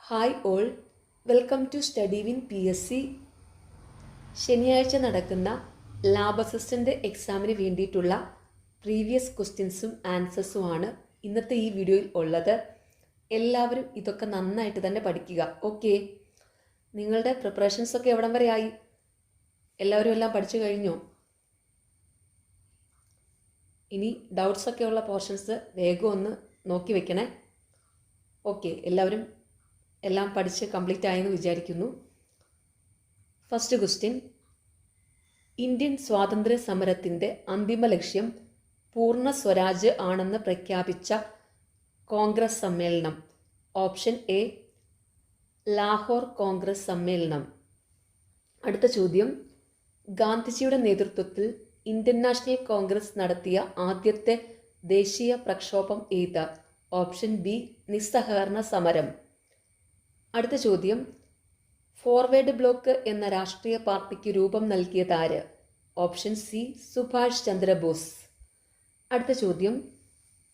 Hi all, welcome to study win PSC. ശനിയാഴ്ച നടക്കുന്ന lab assistant എക്സാമിന് വേണ്ടിയിട്ടുള്ള പ്രീവിയസ് ക്വസ്റ്റ്യൻസും ആൻസേഴ്സുമാണ് ഇന്നത്തെ ഈ വീഡിയോയിൽ ഉള്ളത്. എല്ലാവരും ഇതൊക്കെ നന്നായിട്ട് തന്നെ പഠിക്കുക. ഓക്കെ, നിങ്ങളുടെ പ്രിപ്പറേഷൻസൊക്കെ എവിടം വരെ ആയി? എല്ലാവരും എല്ലാം പഠിച്ചു കഴിഞ്ഞോ? ഇനി ഡൗട്ട്സൊക്കെ ഉള്ള പോർഷൻസ് വേഗം ഒന്ന് നോക്കി വെക്കണേ. ഓക്കെ, എല്ലാവരും എല്ലാം പഠിച്ച് കംപ്ലീറ്റ് ആയെന്ന് വിചാരിക്കുന്നു. ഫസ്റ്റ് ക്വസ്റ്റ്യൻ, ഇന്ത്യൻ സ്വാതന്ത്ര്യ സമരത്തിൻ്റെ അന്തിമ ലക്ഷ്യം പൂർണ്ണ സ്വരാജ് ആണെന്ന് പ്രഖ്യാപിച്ച കോൺഗ്രസ് സമ്മേളനം. ഓപ്ഷൻ എ ലാഹോർ കോൺഗ്രസ് സമ്മേളനം. അടുത്ത ചോദ്യം, ഗാന്ധിജിയുടെ നേതൃത്വത്തിൽ ഇന്ത്യൻ നാഷണൽ കോൺഗ്രസ് നടത്തിയ ആദ്യത്തെ ദേശീയ പ്രക്ഷോഭം ഏത്? ഓപ്ഷൻ ബി നിസ്സഹകരണ സമരം. അടുത്ത ചോദ്യം, ഫോർവേഡ് ബ്ലോക്ക് എന്ന രാഷ്ട്രീയ പാർട്ടിക്ക് രൂപം നൽകിയതാര്? Option C Subhash Chandra Bose. അടുത്ത ചോദ്യം,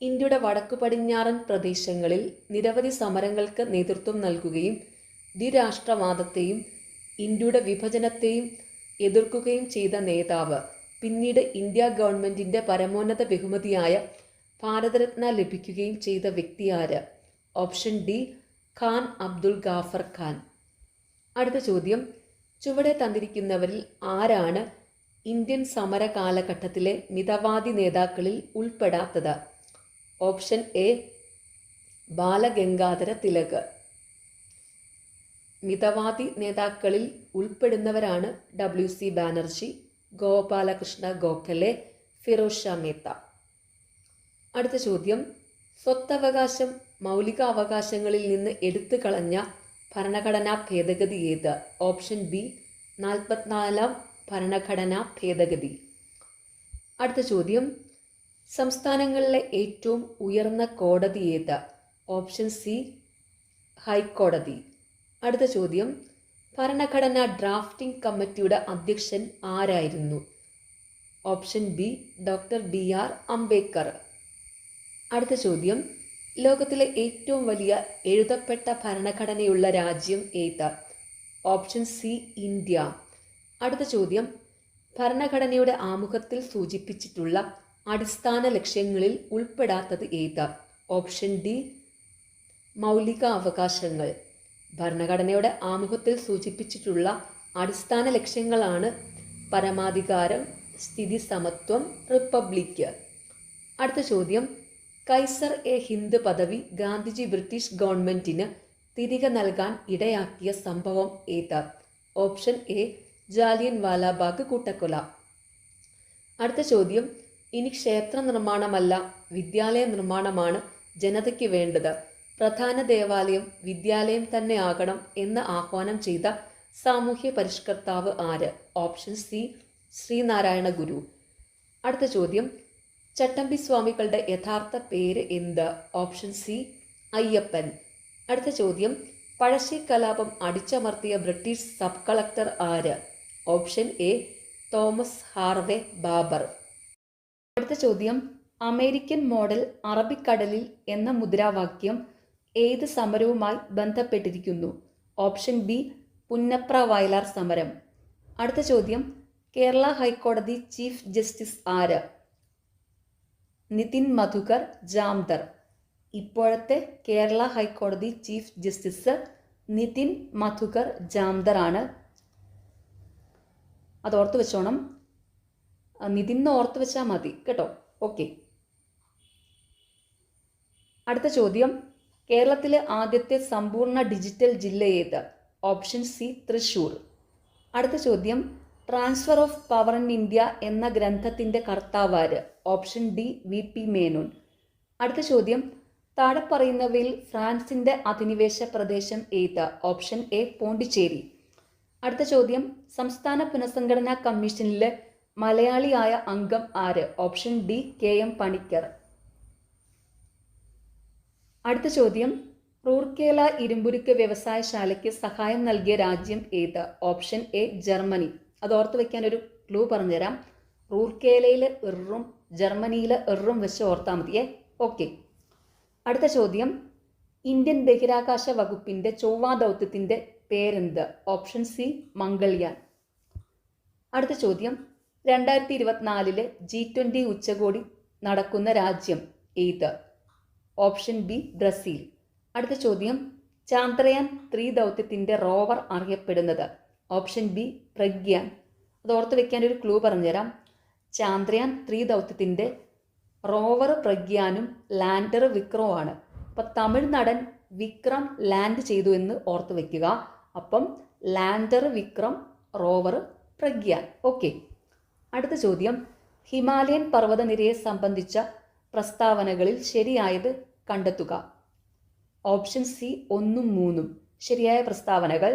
ഇന്ത്യയുടെ വടക്കു പടിഞ്ഞാറൻ പ്രദേശങ്ങളിൽ നിരവധി സമരങ്ങൾക്ക് നേതൃത്വം നൽകുകയും ദ്വിരാഷ്ട്രവാദത്തെയും ഇന്ത്യയുടെ വിഭജനത്തെയും എതിർക്കുകയും ചെയ്ത നേതാവ്, പിന്നീട് ഇന്ത്യ ഗവൺമെൻറ്റിൻ്റെ പരമോന്നത ബഹുമതിയായ ഭാരതരത്ന ലഭിക്കുകയും ചെയ്ത വ്യക്തിയാര്? Option D Khan Abdul Ghaffar Khan. അടുത്ത ചോദ്യം, ചുവടെ തന്നിരിക്കുന്നവരിൽ ആരാണ് ഇന്ത്യൻ സമര കാലഘട്ടത്തിലെ മിതവാദി നേതാക്കളിൽ ഉൾപ്പെടാത്തത്? Option A Balagangadhara Tilak. മിതവാദി നേതാക്കളിൽ ഉൾപ്പെടുന്നവരാണ് WC ബാനർജി, ഗോപാലകൃഷ്ണ ഗോഖലെ, ഫിറോസ് ഷാ മേത്ത. അടുത്ത ചോദ്യം, സ്വത്തവകാശം മൗലിക അവകാശങ്ങളിൽ നിന്ന് എടുത്തു കളഞ്ഞ ഭരണഘടനാ ഭേദഗതി ഏത്? ഓപ്ഷൻ ബി 44-ാം ഭരണഘടനാ ഭേദഗതി. അടുത്ത ചോദ്യം, സംസ്ഥാനങ്ങളിലെ ഏറ്റവും ഉയർന്ന കോടതി ഏത്? ഓപ്ഷൻ സി ഹൈക്കോടതി. അടുത്ത ചോദ്യം, ഭരണഘടനാ ഡ്രാഫ്റ്റിംഗ് കമ്മിറ്റിയുടെ അധ്യക്ഷൻ ആരായിരുന്നു? Option B doctor BR Ambedkar. അടുത്ത ചോദ്യം, ലോകത്തിലെ ഏറ്റവും വലിയ എഴുതപ്പെട്ട ഭരണഘടനയുള്ള രാജ്യം ഏത്? Option C India. അടുത്ത ചോദ്യം, ഭരണഘടനയുടെ ആമുഖത്തിൽ സൂചിപ്പിച്ചിട്ടുള്ള അടിസ്ഥാന ലക്ഷ്യങ്ങളിൽ ഉൾപ്പെടാത്തത് ഏത്? ഓപ്ഷൻ ഡി മൗലിക അവകാശങ്ങൾ. ഭരണഘടനയുടെ ആമുഖത്തിൽ സൂചിപ്പിച്ചിട്ടുള്ള അടിസ്ഥാന ലക്ഷ്യങ്ങളാണ് പരമാധികാരം, സ്ഥിതി സമത്വം, റിപ്പബ്ലിക്ക്. അടുത്ത ചോദ്യം, കൈസർ എ ഹിന്ദ് പദവി ഗാന്ധിജി ബ്രിട്ടീഷ് ഗവൺമെൻറ്റിന് തിരികെ നൽകാൻ ഇടയാക്കിയ സംഭവം ഏത്? ഓപ്ഷൻ എ ജാലിയൻ വാലാബാഗ് കൂട്ടക്കൊല. അടുത്ത ചോദ്യം, ഇനി ക്ഷേത്ര നിർമ്മാണമല്ല വിദ്യാലയ നിർമ്മാണമാണ് ജനതയ്ക്ക് വേണ്ടത്, പ്രധാന ദേവാലയം വിദ്യാലയം തന്നെ ആകണം എന്ന് ആഹ്വാനം ചെയ്ത സാമൂഹ്യ പരിഷ്കർത്താവ് ആര്? ഓപ്ഷൻ സി ശ്രീനാരായണ ഗുരു. അടുത്ത ചോദ്യം, ചട്ടമ്പി സ്വാമികളുടെ യഥാർത്ഥ പേര് എന്ത്? Option C Ayyappan. അടുത്ത ചോദ്യം, പഴശ്ശി കലാപം അടിച്ചമർത്തിയ ബ്രിട്ടീഷ് സബ് കളക്ടർ ആര്? Option A Thomas Harvey Babur. അടുത്ത ചോദ്യം, അമേരിക്കൻ മോഡൽ അറബിക്കടലിൽ എന്ന മുദ്രാവാക്യം ഏത് സമരവുമായി ബന്ധപ്പെട്ടിരിക്കുന്നു? ഓപ്ഷൻ ബി പുന്നപ്ര വയലാർ സമരം. അടുത്ത ചോദ്യം, കേരള ഹൈക്കോടതി ചീഫ് ജസ്റ്റിസ് ആര്? നിതിൻ മധുകർ ജാംദർ. ഇപ്പോഴത്തെ കേരള ഹൈക്കോടതി ചീഫ് ജസ്റ്റിസ് നിതിൻ മധുകർ ജാംദർ ആണ്. അത് ഓർത്ത് വെച്ചോണം, നിതിൻ ഓർത്ത് വെച്ചാൽ മതി കേട്ടോ. ഓക്കെ, അടുത്ത ചോദ്യം, കേരളത്തിലെ ആദ്യത്തെ സമ്പൂർണ്ണ ഡിജിറ്റൽ ജില്ല ഏത്? Option C Thrissur. അടുത്ത ചോദ്യം, transfer of power in India എന്ന ഗ്രന്ഥത്തിൻ്റെ കർത്താവാര്? Option D VP Menon. അടുത്ത ചോദ്യം, താഴെ പറയുന്നവയിൽ ഫ്രാൻസിൻ്റെ അധിനിവേശ പ്രദേശം ഏത്? Option A Pondicherry. അടുത്ത ചോദ്യം, സംസ്ഥാന പുനഃസംഘടനാ കമ്മീഷനിലെ മലയാളിയായ അംഗം ആര്? Option D KM Panicker. അടുത്ത ചോദ്യം, റൂർക്കേല ഇരുമ്പുരുക്ക് വ്യവസായശാലയ്ക്ക് സഹായം നൽകിയ രാജ്യം ഏത്? Option A Germany. അത് ഓർത്ത് വയ്ക്കാൻ ഒരു ക്ലൂ പറഞ്ഞുതരാം. റൂർക്കേലയിൽ ജർമ്മനിയിൽ വെച്ച് ഓർത്താൽ മതിയേ. ഓക്കെ, അടുത്ത ചോദ്യം, ഇന്ത്യൻ ബഹിരാകാശ വകുപ്പിന്റെ ചൊവ്വാ ദൗത്യത്തിന്റെ പേരെന്ത്? Option C Mangalyaan. അടുത്ത ചോദ്യം, 2024 G20 ഉച്ചകോടി നടക്കുന്ന രാജ്യം ഏത്? Option B Brazil. അടുത്ത ചോദ്യം, ചാന്ദ്രയാൻ 3 ദൗത്യത്തിന്റെ റോവർ അറിയപ്പെടുന്നത്? Option B Pragyan. അത് ഓർത്ത് വെക്കാൻ ഒരു ക്ലൂ പറഞ്ഞുതരാം. ചാന്ദ്രയാൻ 3 ദൗത്യത്തിന്റെ റോവർ പ്രഗ്യാനും ലാൻഡർ വിക്രമാണ്. അപ്പം തമിഴ് നടൻ വിക്രം ലാൻഡ് ചെയ്തു എന്ന് ഓർത്ത് വെക്കുക. അപ്പം lander Vikram, rover Pragyan. Okay. അടുത്ത ചോദ്യം, ഹിമാലയൻ പർവ്വതനിരയെ സംബന്ധിച്ച പ്രസ്താവനകളിൽ ശരിയായത് കണ്ടെത്തുക. ഓപ്ഷൻ സി 1ഉം 3ഉം. ശരിയായ പ്രസ്താവനകൾ: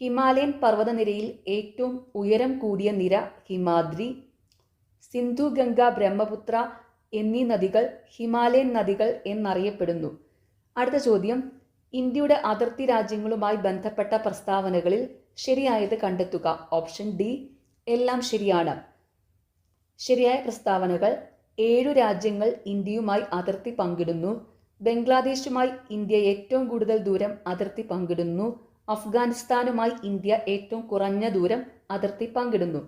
ഹിമാലയൻ പർവ്വതനിരയിൽ ഏറ്റവും ഉയരം കൂടിയ നിര ഹിമാദ്രി. സിന്ധു, ഗംഗ, ബ്രഹ്മപുത്ര എന്നീ നദികൾ ഹിമാലയൻ നദികൾ എന്നറിയപ്പെടുന്നു. അടുത്ത ചോദ്യം, ഇന്ത്യയുടെ അതിർത്തി രാജ്യങ്ങളുമായി ബന്ധപ്പെട്ട പ്രസ്താവനകളിൽ ശരിയായത് കണ്ടെത്തുക. ഓപ്ഷൻ ഡി എല്ലാം ശരിയാണ്. ശരിയായ പ്രസ്താവനകൾ: 7 രാജ്യങ്ങൾ ഇന്ത്യയുമായി അതിർത്തി പങ്കിടുന്നു. ബംഗ്ലാദേശുമായി ഇന്ത്യ ഏറ്റവും കൂടുതൽ ദൂരം അതിർത്തി പങ്കിടുന്നു. അഫ്ഗാനിസ്ഥാനുമായി ഇന്ത്യ ഏറ്റവും കുറഞ്ഞ ദൂരം അതിർത്തി പങ്കിടുന്നു.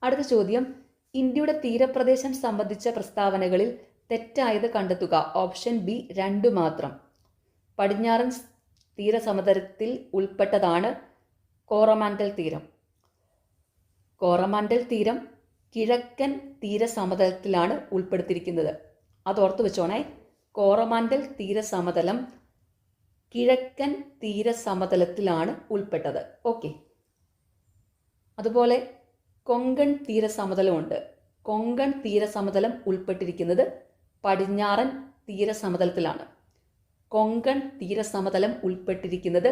അടുത്ത ചോദ്യം, ഇന്ത്യയുടെ തീരപ്രദേശം സംബന്ധിച്ച പ്രസ്താവനകളിൽ തെറ്റായത് കണ്ടെത്തുക. ഓപ്ഷൻ ബി 2 മാത്രം. പടിഞ്ഞാറൻ തീരസമതലത്തിൽ ഉൾപ്പെട്ടതാണ് കോറമാൻഡൽ തീരം. കോറമാൻഡൽ തീരം കിഴക്കൻ തീരസമതലത്തിലാണ് ഉൾപ്പെടുത്തിയിരിക്കുന്നത്. അതോർത്ത് വെച്ചോണേ. കോറമാൻഡൽ തീരസമതലം കിഴക്കൻ തീരസമതലത്തിലാണ് ഉൾപ്പെട്ടത്. ഓക്കെ. അതുപോലെ കൊങ്കൺ തീരസമതലമുണ്ട്. കൊങ്കൺ തീരസമതലം ഉൾപ്പെട്ടിരിക്കുന്നത് പടിഞ്ഞാറൻ തീരസമതലത്തിലാണ്. കൊങ്കൺ തീരസമതലം ഉൾപ്പെട്ടിരിക്കുന്നത്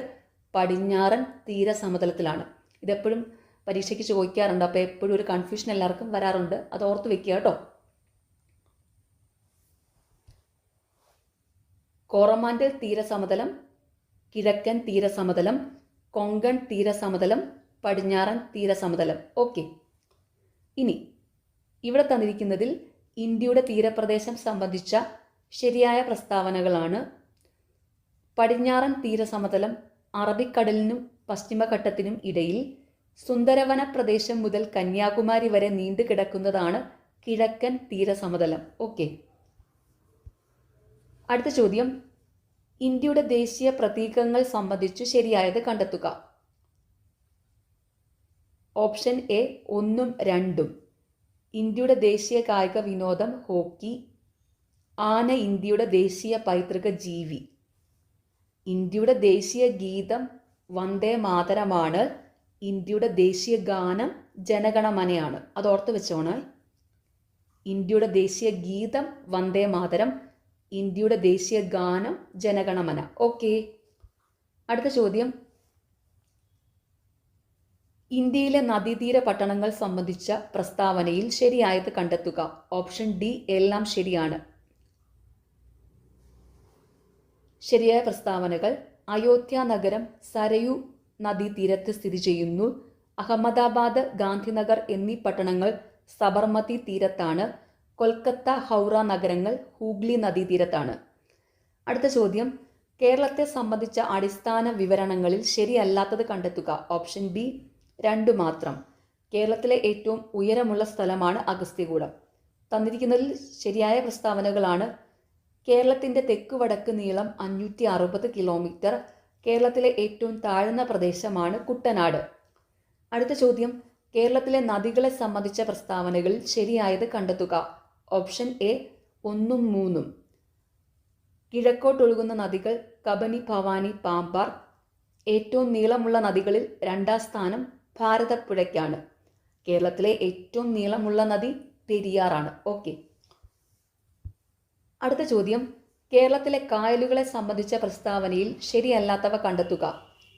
പടിഞ്ഞാറൻ തീരസമതലത്തിലാണ്. ഇതെപ്പോഴും പരീക്ഷയ്ക്ക് ചോദിക്കാറുണ്ട്. അപ്പോൾ എപ്പോഴും ഒരു കൺഫ്യൂഷൻ എല്ലാവർക്കും വരാറുണ്ട്. അത് ഓർത്ത് വെക്കുക കേട്ടോ. കോറമാൻഡൽ തീരസമതലം, കിഴക്കൻ തീരസമതലം, കൊങ്കൺ തീരസമതലം, പടിഞ്ഞാറൻ തീരസമതലം. ഓക്കെ. ഇനി ഇവിടെ തന്നിരിക്കുന്നതിൽ ഇന്ത്യയുടെ തീരപ്രദേശം സംബന്ധിച്ച ശരിയായ പ്രസ്താവനകളാണ്. പടിഞ്ഞാറൻ തീരസമതലം അറബിക്കടലിനും പശ്ചിമഘട്ടത്തിനും ഇടയിൽ സുന്ദരവന പ്രദേശം മുതൽ കന്യാകുമാരി വരെ നീണ്ടു കിടക്കുന്നതാണ് കിഴക്കൻ തീരസമതലം. ഓക്കെ. അടുത്ത ചോദ്യം, ഇന്ത്യയുടെ ദേശീയ പ്രതീകങ്ങൾ സംബന്ധിച്ചു ശരിയായത് കണ്ടെത്തുക. ഓപ്ഷൻ എ 1ഉം 2ഉം. ഇന്ത്യയുടെ ദേശീയ കായിക വിനോദം ഹോക്കി. ആന ഇന്ത്യയുടെ ദേശീയ പൈതൃക ജീവി. ഇന്ത്യയുടെ ദേശീയ ഗീതം വന്ദേ മാതരമാണ്. ഇന്ത്യയുടെ ദേശീയ ഗാനം ജനഗണമനയാണ്. അതോർത്ത് വെച്ചോണേ. ഇന്ത്യയുടെ ദേശീയ ഗീതം വന്ദേ മാതരം, ഇന്ത്യയുടെ ദേശീയ ഗാനം ജനഗണമന. ഓക്കെ. അടുത്ത ചോദ്യം, ഇന്ത്യയിലെ നദീതീര പട്ടണങ്ങൾ സംബന്ധിച്ച പ്രസ്താവനയിൽ ശരിയായത് കണ്ടെത്തുക. ഓപ്ഷൻ ഡി എല്ലാം ശരിയാണ്. ശരിയായ പ്രസ്താവനകൾ: അയോധ്യ നഗരം സരയു നദീതീരത്ത് സ്ഥിതി ചെയ്യുന്നു. അഹമ്മദാബാദ്, ഗാന്ധിനഗർ എന്നീ പട്ടണങ്ങൾ സബർമതി തീരത്താണ്. കൊൽക്കത്ത, ഹൗറ നഗരങ്ങൾ ഹൂഗ്ലി നദീതീരത്താണ്. അടുത്ത ചോദ്യം, കേരളത്തെ സംബന്ധിച്ച അടിസ്ഥാന വിവരണങ്ങളിൽ ശരിയല്ലാത്തത് കണ്ടെത്തുക. ഓപ്ഷൻ ബി 2 മാത്രം. കേരളത്തിലെ ഏറ്റവും ഉയരമുള്ള സ്ഥലമാണ് അഗസ്ത്യകൂടം. തന്നിരിക്കുന്നതിൽ ശരിയായ പ്രസ്താവനകളാണ്: കേരളത്തിൻ്റെ തെക്കുവടക്ക് നീളം 560 കിലോമീറ്റർ. കേരളത്തിലെ ഏറ്റവും താഴ്ന്ന പ്രദേശമാണ് കുട്ടനാട്. അടുത്ത ചോദ്യം, കേരളത്തിലെ നദികളെ സംബന്ധിച്ച പ്രസ്താവനകളിൽ ശരിയായത് കണ്ടെത്തുക. ഓപ്ഷൻ എ 1ഉം 3ഉം. കിഴക്കോട്ടൊഴുകുന്ന നദികൾ കബനി, ഭവാനി, പാമ്പാർ. ഏറ്റവും നീളമുള്ള നദികളിൽ 2ാം സ്ഥാനം ഭാരതപ്പുഴയ്ക്കാണ്. കേരളത്തിലെ ഏറ്റവും നീളമുള്ള നദി പെരിയാറാണ്. ഓക്കെ. അടുത്ത ചോദ്യം, കേരളത്തിലെ കായലുകളെ സംബന്ധിച്ച പ്രസ്താവനയിൽ ശരിയല്ലാത്തവ കണ്ടെത്തുക.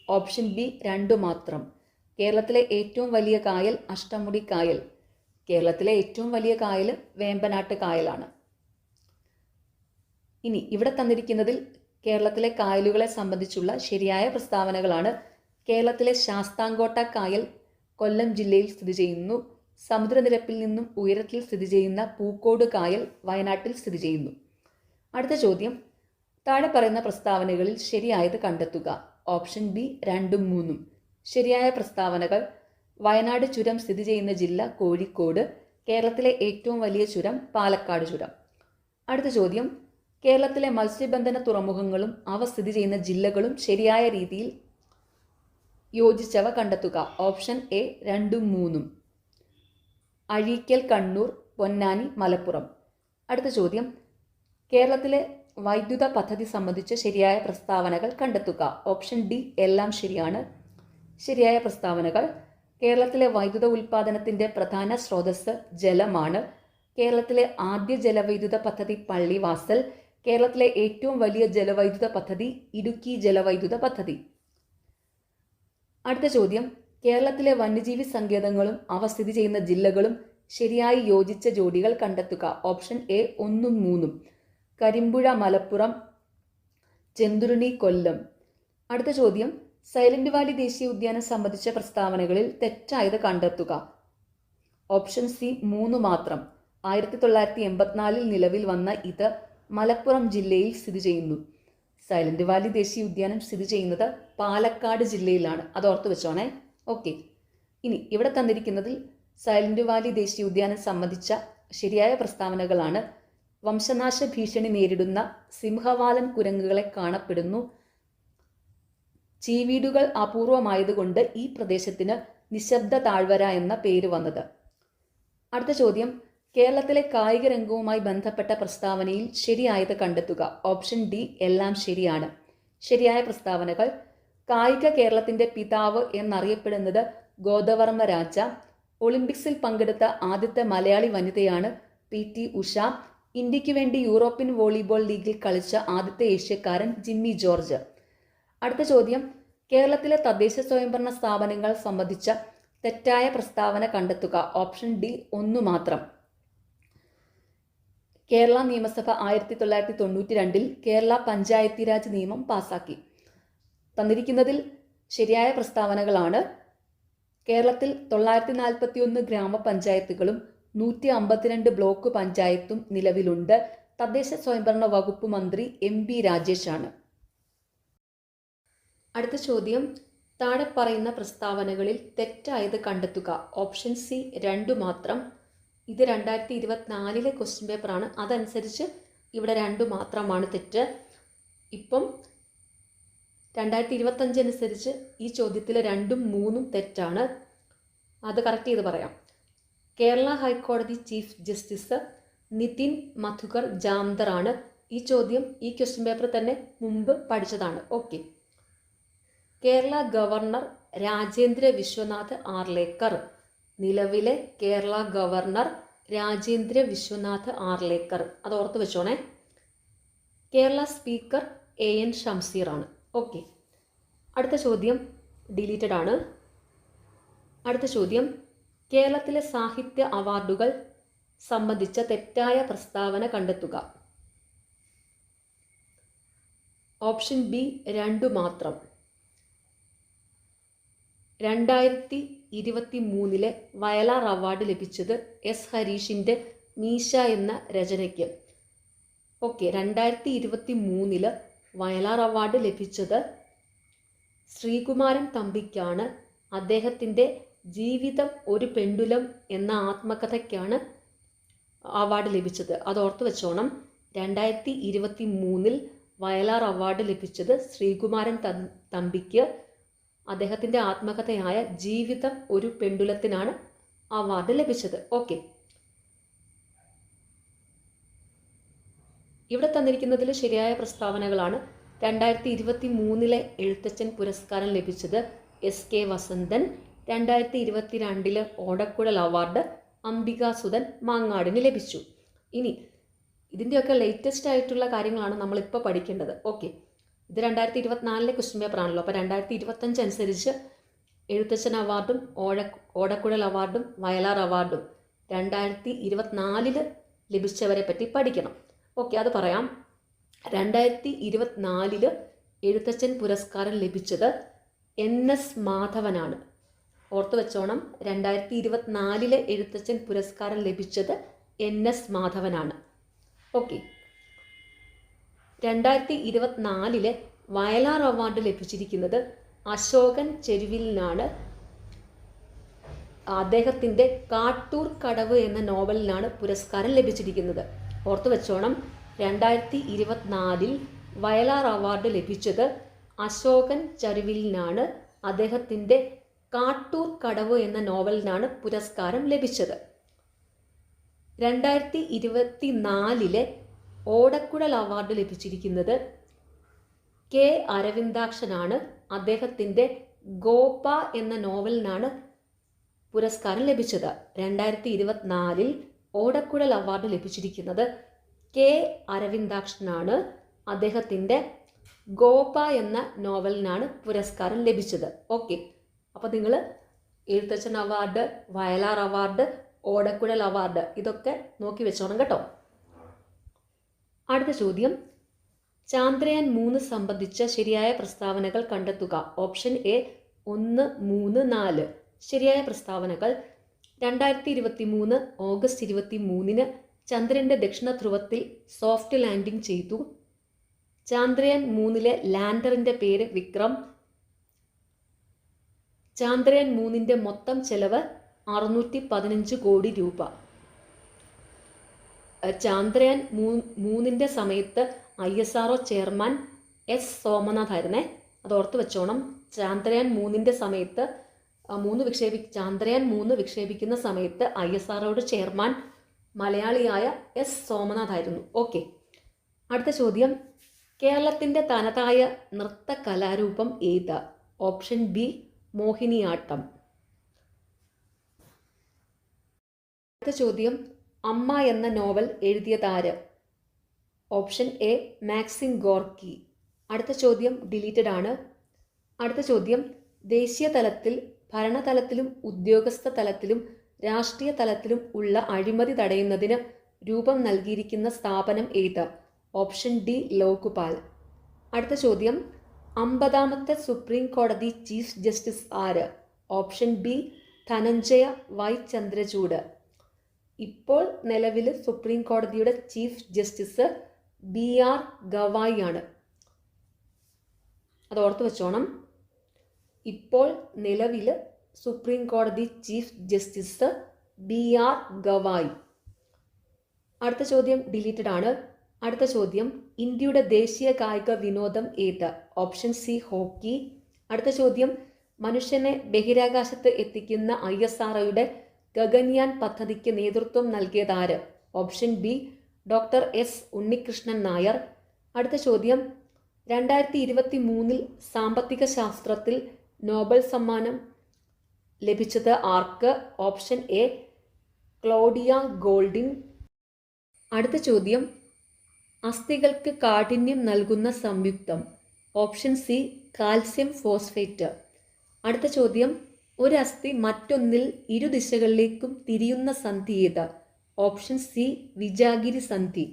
ഓപ്ഷൻ ബി 2 മാത്രം. കേരളത്തിലെ ഏറ്റവും വലിയ കായൽ അഷ്ടമുടി കായൽ. കേരളത്തിലെ ഏറ്റവും വലിയ കായൽ വേമ്പനാട്ട് കായലാണ്. ഇനി ഇവിടെ തന്നിരിക്കുന്നതിൽ കേരളത്തിലെ കായലുകളെ സംബന്ധിച്ചുള്ള ശരിയായ പ്രസ്താവനകളാണ്: കേരളത്തിലെ ശാസ്താംകോട്ട കായൽ കൊല്ലം ജില്ലയിൽ സ്ഥിതി ചെയ്യുന്നു. സമുദ്രനിരപ്പിൽ നിന്നും ഉയരത്തിൽ സ്ഥിതി ചെയ്യുന്ന പൂക്കോട് കായൽ വയനാട്ടിൽ സ്ഥിതി ചെയ്യുന്നു. അടുത്ത ചോദ്യം, താഴെ പറയുന്ന പ്രസ്താവനകളിൽ ശരിയായത് കണ്ടെത്തുക. ഓപ്ഷൻ ബി 2ഉം 3ഉം. ശരിയായ പ്രസ്താവനകൾ: വയനാട് ചുരം സ്ഥിതി ചെയ്യുന്ന ജില്ല കോഴിക്കോട്. കേരളത്തിലെ ഏറ്റവും വലിയ ചുരം പാലക്കാട് ചുരം. അടുത്ത ചോദ്യം: കേരളത്തിലെ മത്സ്യബന്ധന തുറമുഖങ്ങളും അവ സ്ഥിതി ചെയ്യുന്ന ജില്ലകളും ശരിയായ രീതിയിൽ യോജിച്ചവ കണ്ടെത്തുക. ഓപ്ഷൻ എ 2ഉം 3ഉം. അഴീക്കൽ കണ്ണൂർ, പൊന്നാനി മലപ്പുറം. അടുത്ത ചോദ്യം: കേരളത്തിലെ വൈദ്യുത പദ്ധതി സംബന്ധിച്ച് ശരിയായ പ്രസ്താവനകൾ കണ്ടെത്തുക. ഓപ്ഷൻ ഡി എല്ലാം ശരിയാണ്. ശരിയായ പ്രസ്താവനകൾ: കേരളത്തിലെ വൈദ്യുത ഉൽപ്പാദനത്തിൻ്റെ പ്രധാന സ്രോതസ്സ് ജലമാണ്. കേരളത്തിലെ ആദ്യ ജലവൈദ്യുത പദ്ധതി പള്ളിവാസൽ. കേരളത്തിലെ ഏറ്റവും വലിയ ജലവൈദ്യുത പദ്ധതി ഇടുക്കി ജലവൈദ്യുത പദ്ധതി. അടുത്ത ചോദ്യം: കേരളത്തിലെ വന്യജീവി സങ്കേതങ്ങളും അവ സ്ഥിതി ചെയ്യുന്ന ജില്ലകളും ശരിയായി യോജിച്ച ജോഡികൾ കണ്ടെത്തുക. ഓപ്ഷൻ എ 1ഉം 3ഉം. കരിമ്പുഴ മലപ്പുറം, ചെന്തുരുണി കൊല്ലം. അടുത്ത ചോദ്യം: സൈലന്റ് വാലി ദേശീയ ഉദ്യാനം സംബന്ധിച്ച പ്രസ്താവനകളിൽ തെറ്റായത് കണ്ടെത്തുക. ഓപ്ഷൻ സി 3 മാത്രം. 1984 നിലവിൽ വന്ന ഇത് മലപ്പുറം ജില്ലയിൽ സ്ഥിതി ചെയ്യുന്നു. സൈലന്റ് വാലി ദേശീയ ഉദ്യാനം സ്ഥിതി ചെയ്യുന്നത് പാലക്കാട് ജില്ലയിലാണ്. അത് ഓർത്ത് വെച്ചോണേ. ഓക്കെ, ഇനി ഇവിടെ തന്നിരിക്കുന്നതിൽ സൈലന്റ് വാലി ദേശീയ ഉദ്യാനം സംബന്ധിച്ച ശരിയായ പ്രസ്താവനകളാണ്: വംശനാശ ഭീഷണി നേരിടുന്ന സിംഹവാലൻ കുരങ്ങുകളെ കാണപ്പെടുന്നു. ചീവീടുകൾ അപൂർവമായതുകൊണ്ട് ഈ പ്രദേശത്തിന് നിശബ്ദ താഴ്വര എന്ന പേര് വന്നത്. അടുത്ത ചോദ്യം: കേരളത്തിലെ കായിക രംഗവുമായി ബന്ധപ്പെട്ട പ്രസ്താവനയിൽ ശരിയായത് കണ്ടെത്തുക. ഓപ്ഷൻ ഡി എല്ലാം ശരിയാണ്. ശരിയായ പ്രസ്താവനകൾ: കായിക കേരളത്തിൻ്റെ പിതാവ് എന്നറിയപ്പെടുന്നത് ഗോദവർമ്മ രാജ. ഒളിമ്പിക്സിൽ പങ്കെടുത്ത ആദ്യത്തെ മലയാളി വനിതയാണ് PT ഉഷ. ഇന്ത്യക്ക് വേണ്ടി യൂറോപ്യൻ വോളിബോൾ ലീഗിൽ കളിച്ച ആദ്യത്തെ ഏഷ്യക്കാരൻ ജിമ്മി ജോർജ്. അടുത്ത ചോദ്യം: കേരളത്തിലെ തദ്ദേശ സ്വയംഭരണ സ്ഥാപനങ്ങൾ സംബന്ധിച്ച തെറ്റായ പ്രസ്താവന കണ്ടെത്തുക. ഓപ്ഷൻ ഡി 1 മാത്രം. കേരള നിയമസഭ 1992 കേരള പഞ്ചായത്തി രാജ് നിയമം പാസാക്കി. തന്നിരിക്കുന്നതിൽ ശരിയായ പ്രസ്താവനകളാണ്: കേരളത്തിൽ 941 ഗ്രാമപഞ്ചായത്തുകളും 152 ബ്ലോക്ക് പഞ്ചായത്തും നിലവിലുണ്ട്. തദ്ദേശ സ്വയംഭരണ വകുപ്പ് മന്ത്രി MB രാജേഷാണ്. അടുത്ത ചോദ്യം: താഴെ പറയുന്ന പ്രസ്താവനകളിൽ തെറ്റായത് കണ്ടെത്തുക. ഓപ്ഷൻ സി 2 മാത്രം. ഇത് 2024 ക്വസ്റ്റ്യൻ പേപ്പറാണ്. അതനുസരിച്ച് ഇവിടെ 2 മാത്രമാണ് തെറ്റ്. ഇപ്പം 2025 അനുസരിച്ച് ഈ ചോദ്യത്തിൽ 2ഉം 3ഉം തെറ്റാണ്. അത് കറക്റ്റ് ചെയ്ത് പറയാം. കേരള ഹൈക്കോടതി ചീഫ് ജസ്റ്റിസ് നിതിൻ മധുകർ ജാംദർ ആണ്. ഈ ചോദ്യം ഈ ക്വസ്റ്റ്യൻ പേപ്പർ തന്നെ മുമ്പ് പഠിച്ചതാണ്. ഓക്കെ. കേരള ഗവർണർ രാജേന്ദ്ര വിശ്വനാഥ് ആർലേക്കർ. നിലവിലെ കേരള ഗവർണർ രാജേന്ദ്ര വിശ്വനാഥ് ആർലേക്കർ. അത് ഓർത്ത് വെച്ചോണേ. കേരള സ്പീക്കർ AN ഷംസീർ ആണ്. ഓക്കെ. അടുത്ത ചോദ്യം ഡിലീറ്റഡ് ആണ്. അടുത്ത ചോദ്യം: കേരളത്തിലെ സാഹിത്യ അവാർഡുകൾ സംബന്ധിച്ച തെറ്റായ പ്രസ്താവന കണ്ടെത്തുക. ഓപ്ഷൻ ബി 2 മാത്രം. 2023 വയലാർ അവാർഡ് ലഭിച്ചത് S ഹരീഷിൻ്റെ മീശ എന്ന രചനയ്ക്ക്. ഓക്കെ. 2023 വയലാർ അവാർഡ് ലഭിച്ചത് ശ്രീകുമാരൻ തമ്പിക്കാണ്. അദ്ദേഹത്തിൻ്റെ ജീവിതം ഒരു പെണ്ടുലം എന്ന ആത്മകഥയ്ക്കാണ് അവാർഡ് ലഭിച്ചത്. അത് ഓർത്ത് വെച്ചോണം. 2023 വയലാർ അവാർഡ് ലഭിച്ചത് ശ്രീകുമാരൻ തമ്പിക്ക്. അദ്ദേഹത്തിൻ്റെ ആത്മകഥയായ ജീവിതം ഒരു പെണ്ടുലത്തിനാണ് അവാർഡ് ലഭിച്ചത്. ഓക്കെ. ഇവിടെ തന്നിരിക്കുന്നതിൽ ശരിയായ പ്രസ്താവനകളാണ്: 2023 എഴുത്തച്ഛൻ പുരസ്കാരം ലഭിച്ചത് SK വസന്തൻ. 2022 ഓടക്കുഴൽ അവാർഡ് അംബികാസുധൻ മാങ്ങാടിന് ലഭിച്ചു. ഇനി ഇതിൻ്റെയൊക്കെ ലേറ്റസ്റ്റ് ആയിട്ടുള്ള കാര്യങ്ങളാണ് നമ്മളിപ്പോൾ പഠിക്കേണ്ടത്. ഓക്കെ. ഇത് 2024 ക്വസ്റ്റ്യൻ പേപ്പർ ആണല്ലോ. അപ്പോൾ 2025 അനുസരിച്ച് എഴുത്തച്ഛൻ അവാർഡും ഓടക്കുഴൽ അവാർഡും വയലാർ അവാർഡും 2024 ലഭിച്ചവരെ പറ്റി പഠിക്കണം. ഓക്കെ, അത് പറയാം. 2024 എഴുത്തച്ഛൻ പുരസ്കാരം ലഭിച്ചത് NS മാധവനാണ്. ഓർത്ത് വെച്ചോണം. 2024 എഴുത്തച്ഛൻ പുരസ്കാരം ലഭിച്ചത് NS മാധവനാണ്. ഓക്കെ. 2024 വയലാർ അവാർഡ് ലഭിച്ചിരിക്കുന്നത് അശോകൻ ചെരുവിലിനാണ്. അദ്ദേഹത്തിൻ്റെ കാട്ടൂർ കടവ് എന്ന നോവലിനാണ് പുരസ്കാരം ലഭിച്ചിരിക്കുന്നത്. ഓർത്തു വെച്ചോണം, 2024 വയലാർ അവാർഡ് ലഭിച്ചത് അശോകൻ ചെരുവിലിനാണ്. അദ്ദേഹത്തിൻ്റെ കാട്ടൂർ കടവ് എന്ന നോവലിനാണ് പുരസ്കാരം ലഭിച്ചത്. 2024 ഓടക്കുഴൽ അവാർഡ് ലഭിച്ചിരിക്കുന്നത് കെ അരവിന്ദാക്ഷനാണ്. അദ്ദേഹത്തിൻ്റെ ഗോപ എന്ന നോവലിനാണ് പുരസ്കാരം ലഭിച്ചത്. 2024 ഓടക്കുഴൽ അവാർഡ് ലഭിച്ചിരിക്കുന്നത് കെ അരവിന്ദാക്ഷനാണ്. അദ്ദേഹത്തിൻ്റെ ഗോപ എന്ന നോവലിനാണ് പുരസ്കാരം ലഭിച്ചത്. ഓക്കെ, അപ്പോൾ നിങ്ങൾ എഴുത്തച്ഛൻ അവാർഡ്, വയലാർ അവാർഡ്, ഓടക്കുഴൽ അവാർഡ് ഇതൊക്കെ നോക്കി വെച്ചോണം കേട്ടോ. അടുത്ത ചോദ്യം, ചാന്ദ്രയാൻ 3 സംബന്ധിച്ച ശരിയായ പ്രസ്താവനകൾ കണ്ടെത്തുക. Option A 1, 3, 4. ശരിയായ പ്രസ്താവനകൾ: 2023 ഓഗസ്റ്റ് 23 ചന്ദ്രൻ്റെ ദക്ഷിണ ധ്രുവത്തിൽ സോഫ്റ്റ് ലാൻഡിംഗ് ചെയ്തു. ചാന്ദ്രയാൻ 3 ലാൻഡറിൻ്റെ പേര് വിക്രം. ചാന്ദ്രയാൻ 3 മൊത്തം ചെലവ് 615 കോടി രൂപ. ചാന്ദ്രയാൻ 3 സമയത്ത് ISRO ചെയർമാൻ എസ് സോമനാഥ് ആയിരുന്നേ. അത് ഓർത്ത് വെച്ചോണം. ചാന്ദ്രയാൻ 3 സമയത്ത് ചാന്ദ്രയാൻ 3 വിക്ഷേപിക്കുന്ന സമയത്ത് ISROയുടെ ചെയർമാൻ മലയാളിയായ എസ് സോമനാഥ് ആയിരുന്നു. ഓക്കെ, അടുത്ത ചോദ്യം, കേരളത്തിൻ്റെ തനതായ നൃത്ത കലാരൂപം ഏത്? Option B Mohiniyattam. അടുത്ത ചോദ്യം, അമ്മ എന്ന നോവൽ എഴുതിയതാര്? Option A Maxim Gorky. അടുത്ത ചോദ്യം ഡിലീറ്റഡ് ആണ്. അടുത്ത ചോദ്യം, ദേശീയ തലത്തിൽ, ഭരണതലത്തിലും ഉദ്യോഗസ്ഥ തലത്തിലും രാഷ്ട്രീയ തലത്തിലും ഉള്ള അഴിമതി തടയുന്നതിന് രൂപം നൽകിയിരിക്കുന്ന സ്ഥാപനം ഏത്? Option D Lokpal. അടുത്ത ചോദ്യം, 50ാമത്തെ സുപ്രീം കോടതി ചീഫ് ജസ്റ്റിസ് ആര്? Option B Dhananjaya Y Chandrachud. ഇപ്പോൾ നിലവിൽ സുപ്രീം കോടതിയുടെ ചീഫ് ജസ്റ്റിസ് BR ഗവായി ആണ്. അത് ഓർത്ത് വെച്ചോണം. ഇപ്പോൾ നിലവിൽ സുപ്രീം കോടതി ചീഫ് ജസ്റ്റിസ് BR ഗവായി. അടുത്ത ചോദ്യം ഡിലീറ്റഡ് ആണ്. അടുത്ത ചോദ്യം, ഇന്ത്യയുടെ ദേശീയ കായിക വിനോദം ഏത്? Option C hockey. അടുത്ത ചോദ്യം, മനുഷ്യനെ ബഹിരാകാശത്ത് എത്തിക്കുന്ന ISROയുടെ ഗഗൻയാൻ പദ്ധതിക്ക് നേതൃത്വം നൽകിയതാര്? Option B doctor S Unnikrishnan Nair. അടുത്ത ചോദ്യം, 2023 സാമ്പത്തിക ശാസ്ത്രത്തിൽ നോബൽ സമ്മാനം ലഭിച്ചത് ആർക്ക്? Option A Claudia Goldin. അടുത്ത ചോദ്യം, അസ്ഥികൾക്ക് കാഠിന്യം നൽകുന്ന സംയുക്തം? Option C calcium phosphate. അടുത്ത ചോദ്യം, ഒരു അസ്ഥി മറ്റൊന്നിൽ ഇരുദിശകളിലേക്കും തിരിയുന്ന സന്ധി ഏത്? ഓപ്ഷൻ സി വിജാഗിരി സന്ധി.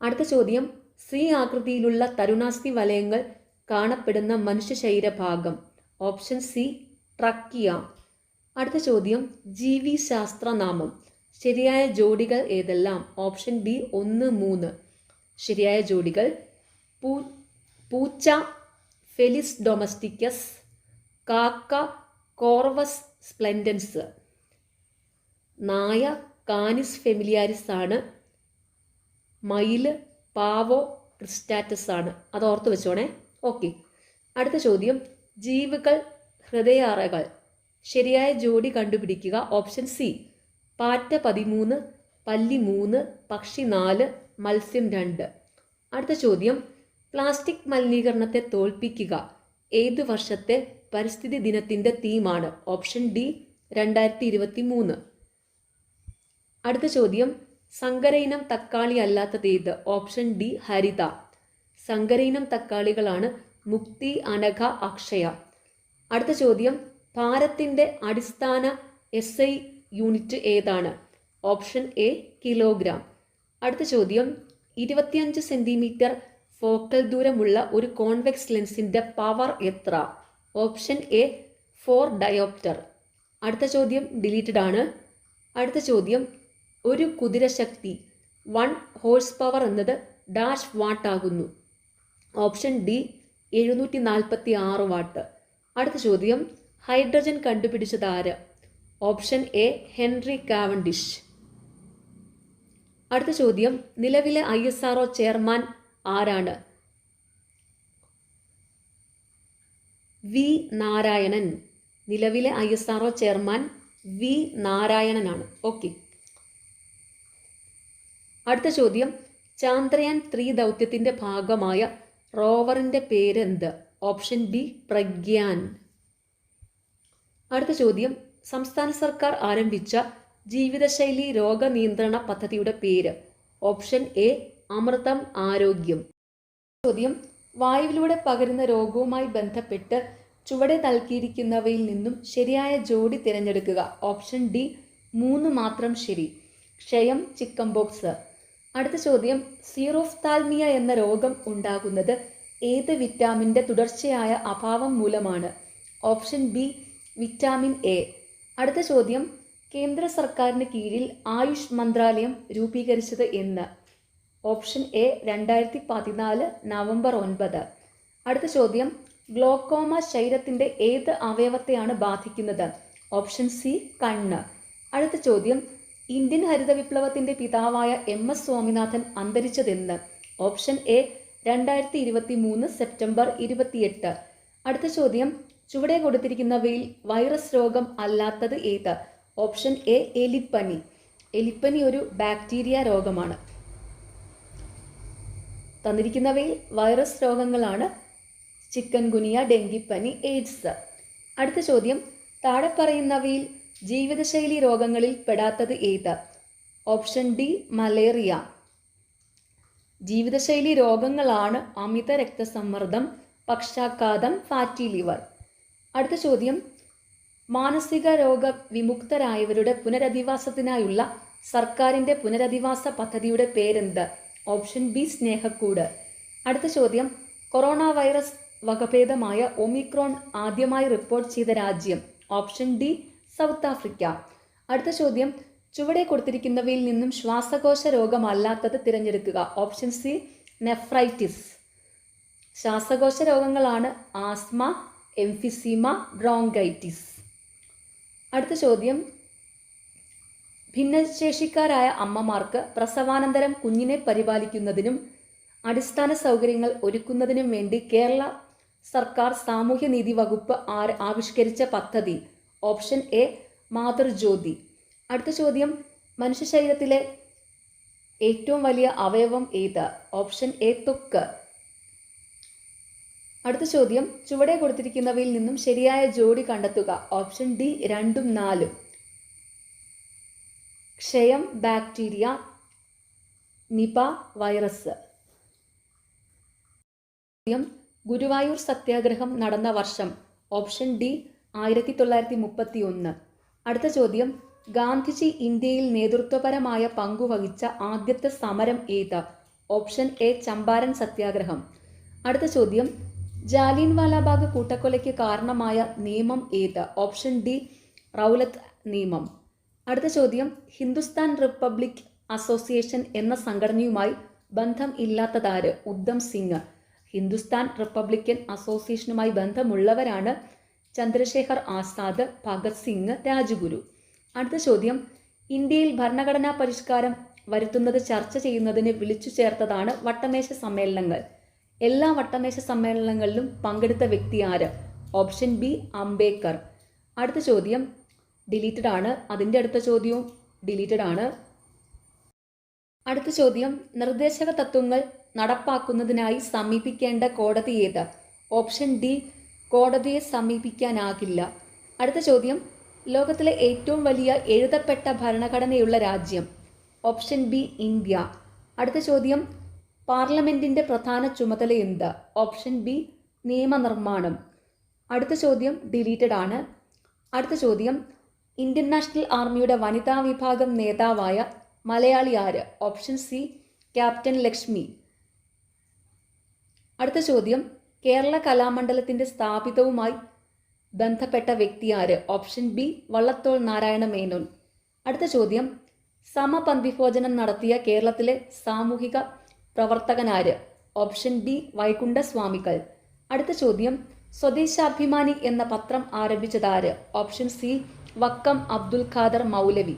അടുത്ത ചോദ്യം, സി ആകൃതിയിലുള്ള തരുണാസ്ഥി വലയങ്ങൾ കാണപ്പെടുന്ന മനുഷ്യ ശരീരഭാഗം? Option C trachea. അടുത്ത ചോദ്യം, ജീവി ശാസ്ത്രനാമം. ശരിയായ ജോഡികൾ ഏതെല്ലാം? Option B 1, 3. ശരിയായ ജോഡികൾ: പൂച്ച ഫെലിസ് ഡൊമസ്റ്റിക്കസ്, കാക്ക കോർവസ് സ്പ്ലെൻഡൻസ്, നായ കാനിസ് ഫെമിലിയാരിസ് ആണ്, മയില് പാവോ ക്രിസ്റ്റാറ്റസ് ആണ്. അത് ഓർത്ത് വെച്ചോണേ. ഓക്കെ, അടുത്ത ചോദ്യം, ജീവികൾ ഹൃദയാറകൾ. ശരിയായ ജോഡി കണ്ടുപിടിക്കുക. ഓപ്ഷൻ സി പാറ്റ 13, പല്ലി 3, പക്ഷി 4, മത്സ്യം 2. അടുത്ത ചോദ്യം, പ്ലാസ്റ്റിക് മലിനീകരണത്തെ തോൽപ്പിക്കുക ഏതു വർഷത്തെ പരിസ്ഥിതി ദിനത്തിൻ്റെ തീമാണ്? Option D 2023. അടുത്ത ചോദ്യം, സങ്കര ഇനം തക്കാളി അല്ലാത്തത് ഏത്? ഓപ്ഷൻ ഡി ഹരിത. സങ്കര ഇനം തക്കാളികളാണ് മുക്തി, അനഘ, അക്ഷയ. അടുത്ത ചോദ്യം, ഭാരത്തിൻ്റെ അടിസ്ഥാന SI യൂണിറ്റ് ഏതാണ്? Option A kilogram. അടുത്ത ചോദ്യം, 25 സെൻറ്റിമീറ്റർ ഫോക്കൽ ദൂരമുള്ള ഒരു കോൺവെക്സ് ലെൻസിൻ്റെ പവർ എത്ര? Option A 4 dioptre. അടുത്ത ചോദ്യം ഡിലീറ്റഡ് ആണ്. അടുത്ത ചോദ്യം, ഒരു കുതിരശക്തി 1 ഹോഴ്സ് പവർ എന്നത് ഡാഷ് വാട്ട് ആകുന്നു? Option D 746 what. അടുത്ത ചോദ്യം, ഹൈഡ്രജൻ കണ്ടുപിടിച്ചത് ആര്? Option A Henry Cavendish. അടുത്ത ചോദ്യം, നിലവിലെ ISRO ചെയർമാൻ ആരാണ്? വി നാരായണൻ. നിലവിലെ ISRO ചെയർമാൻ വി നാരായണനാണ്. ഓക്കെ. അടുത്ത ചോദ്യം, ചാന്ദ്രയാൻ 3 ദൗത്യത്തിന്റെ ഭാഗമായ റോവറിന്റെ പേരെന്ത്? Option B Pragyan. അടുത്ത ചോദ്യം, സംസ്ഥാന സർക്കാർ ആരംഭിച്ച ജീവിതശൈലി രോഗനിയന്ത്രണ പദ്ധതിയുടെ പേര്? ഓപ്ഷൻ എ അമൃതം ആരോഗ്യം. ചോദ്യം, വായുവിലൂടെ പകരുന്ന രോഗവുമായി ബന്ധപ്പെട്ട് ചുവടെ നൽകിയിരിക്കുന്നവയിൽ നിന്നും ശരിയായ ജോഡി തിരഞ്ഞെടുക്കുക. ഓപ്ഷൻ ഡി 3 മാത്രം ശരി. ക്ഷയം, ചിക്കൻ ബോക്സ്. അടുത്ത ചോദ്യം, സീറോഫ്താൽമിയ എന്ന രോഗം ഉണ്ടാകുന്നത് ഏത് വിറ്റാമിൻ്റെ തുടർച്ചയായ അഭാവം മൂലമാണ്? Option B vitamin A. അടുത്ത ചോദ്യം, കേന്ദ്ര സർക്കാരിന് കീഴിൽ ആയുഷ് മന്ത്രാലയം രൂപീകരിച്ചത് എന്ന്? Option A 2014 November 9. അടുത്ത ചോദ്യം, ഗ്ലോക്കോമ ശരീരത്തിൻ്റെ ഏത് അവയവത്തെയാണ് ബാധിക്കുന്നത്? ഓപ്ഷൻ സി കണ്ണ്. അടുത്ത ചോദ്യം, ഇന്ത്യൻ ഹരിത വിപ്ലവത്തിൻ്റെ പിതാവായ MS സ്വാമിനാഥൻ അന്തരിച്ചതെന്ന്? Option A 2023 September 28. അടുത്ത ചോദ്യം, ചുവടെ കൊടുത്തിരിക്കുന്നവയിൽ വൈറസ് രോഗം അല്ലാത്തത് ഏത്? ഓപ്ഷൻ എ എലിപ്പനി. എലിപ്പനി ഒരു ബാക്ടീരിയ രോഗമാണ്. തന്നിരിക്കുന്നവയിൽ വൈറസ് രോഗങ്ങളാണ് ചിക്കൻ ഗുനിയ, ഡെങ്കിപ്പനി, എയ്ഡ്സ്. അടുത്ത ചോദ്യം, താഴെ പറയുന്നവയിൽ ജീവിതശൈലി രോഗങ്ങളിൽ പെടാത്തത് ഏത്? Option D malaria. ജീവിതശൈലി രോഗങ്ങളാണ് അമിത രക്തസമ്മർദ്ദം, പക്ഷാഘാതം, ഫാറ്റി ലിവർ. അടുത്ത ചോദ്യം, മാനസിക രോഗ വിമുക്തരായവരുടെ പുനരധിവാസത്തിനായുള്ള സർക്കാരിൻ്റെ പുനരധിവാസ പദ്ധതിയുടെ പേരെന്ത്? Option B Snehakkoodu. അടുത്ത ചോദ്യം, കൊറോണ വൈറസ് വകഭേദമായ ഒമിക്രോൺ ആദ്യമായി റിപ്പോർട്ട് ചെയ്ത രാജ്യം? Option D South Africa. അടുത്ത ചോദ്യം, ചുവടെ കൊടുത്തിരിക്കുന്നവയിൽ നിന്നും ശ്വാസകോശ രോഗമല്ലാത്തത് തിരഞ്ഞെടുക്കുക. Option C nephritis. ശ്വാസകോശ രോഗങ്ങളാണ് ആസ്മ, എംഫിസീമ, ബ്രോങ്കൈറ്റിസ്. അടുത്ത ചോദ്യം, ഭിന്നശേഷിക്കാരായ അമ്മമാർക്ക് പ്രസവാനന്തരം കുഞ്ഞിനെ പരിപാലിക്കുന്നതിനും അടിസ്ഥാന സൗകര്യങ്ങൾ ഒരുക്കുന്നതിനും വേണ്ടി കേരള സർക്കാർ സാമൂഹ്യനീതി വകുപ്പ് ആവിഷ്കരിച്ച പദ്ധതി? Option A Mathrujyothi. അടുത്ത ചോദ്യം, മനുഷ്യ ശരീരത്തിലെ ഏറ്റവും വലിയ അവയവം ഏത്? ഓപ്ഷൻ എ ത്വക്ക്. അടുത്ത ചോദ്യം, ചുവടെ കൊടുത്തിരിക്കുന്നവയിൽ നിന്നും ശരിയായ ജോഡി കണ്ടെത്തുക. ഓപ്ഷൻ ഡി 2ഉം 4ഉം. ക്ഷയം bacteria, Nipah virus. Guruvayur satyagraha നടന്ന വർഷം? Option D 1931. അടുത്ത ചോദ്യം, ഗാന്ധിജി ഇന്ത്യയിൽ നേതൃത്വപരമായ പങ്കുവഹിച്ച ആദ്യത്തെ സമരം ഏത്? ഓപ്ഷൻ എ ചമ്പാരൻ സത്യാഗ്രഹം. അടുത്ത ചോദ്യം, ജാലിയൻവാലാബാഗ് കൂട്ടക്കൊലയ്ക്ക് കാരണമായ നിയമം ഏത്? ഓപ്ഷൻ ഡി റൗലത്ത് നിയമം. അടുത്ത ചോദ്യം, ഹിന്ദുസ്ഥാൻ റിപ്പബ്ലിക് അസോസിയേഷൻ എന്ന സംഘടനയുമായി ബന്ധം ഇല്ലാത്തതാര്? ഉദ്ധം സിംഗ്. ഹിന്ദുസ്ഥാൻ റിപ്പബ്ലിക്കൻ അസോസിയേഷനുമായി ബന്ധമുള്ളവരാണ് ചന്ദ്രശേഖർ ആസാദ്, ഭഗത് സിംഗ്, രാജ്ഗുരു. അടുത്ത ചോദ്യം, ഇന്ത്യയിൽ ഭരണഘടനാ പരിഷ്കാരം വരുത്തുന്നത് ചർച്ച ചെയ്യുന്നതിന് വിളിച്ചു ചേർത്തതാണ് വട്ടമേശ സമ്മേളനങ്ങൾ. എല്ലാ വട്ടമേശ സമ്മേളനങ്ങളിലും പങ്കെടുത്ത വ്യക്തി ആര്? Option B Ambedkar. അടുത്ത ചോദ്യം ഡിലീറ്റഡ് ആണ്. അതിൻ്റെ അടുത്ത ചോദ്യവും ഡിലീറ്റഡ് ആണ്. അടുത്ത ചോദ്യം, നിർദ്ദേശക തത്വങ്ങൾ നടപ്പാക്കുന്നതിനായി സമീപിക്കേണ്ട കോടതി ഏത്? ഓപ്ഷൻ ഡി കോടതിയെ സമീപിക്കാനാകില്ല. അടുത്ത ചോദ്യം, ലോകത്തിലെ ഏറ്റവും വലിയ എഴുതപ്പെട്ട ഭരണഘടനയുള്ള രാജ്യം? Option B India. അടുത്ത ചോദ്യം, പാർലമെൻറ്റിൻ്റെ പ്രധാന ചുമതല എന്ത്? ഓപ്ഷൻ ബി നിയമനിർമ്മാണം. അടുത്ത ചോദ്യം ഡിലീറ്റഡ് ആണ്. അടുത്ത ചോദ്യം, ഇന്ത്യൻ നാഷണൽ ആർമിയുടെ വനിതാ വിഭാഗം നേതാവായ മലയാളി ആര്? Option C captain Lakshmi. അടുത്ത ചോദ്യം, കേരള കലാമണ്ഡലത്തിൻ്റെ സ്ഥാപിതവുമായി ബന്ധപ്പെട്ട വ്യക്തി ആര്? Option B Vallathol Narayana Menon. അടുത്ത ചോദ്യം, സമപന്തിഭോജനം നടത്തിയ കേരളത്തിലെ സാമൂഹിക പ്രവർത്തകനാര്? Option B വൈകുണ്ഠസ്വാമികൾ. അടുത്ത ചോദ്യം, സ്വദേശാഭിമാനി എന്ന പത്രം ആരംഭിച്ചതാര്? ഓപ്ഷൻ സി വക്കം അബ്ദുൽ ഖാദർ മൗലവി.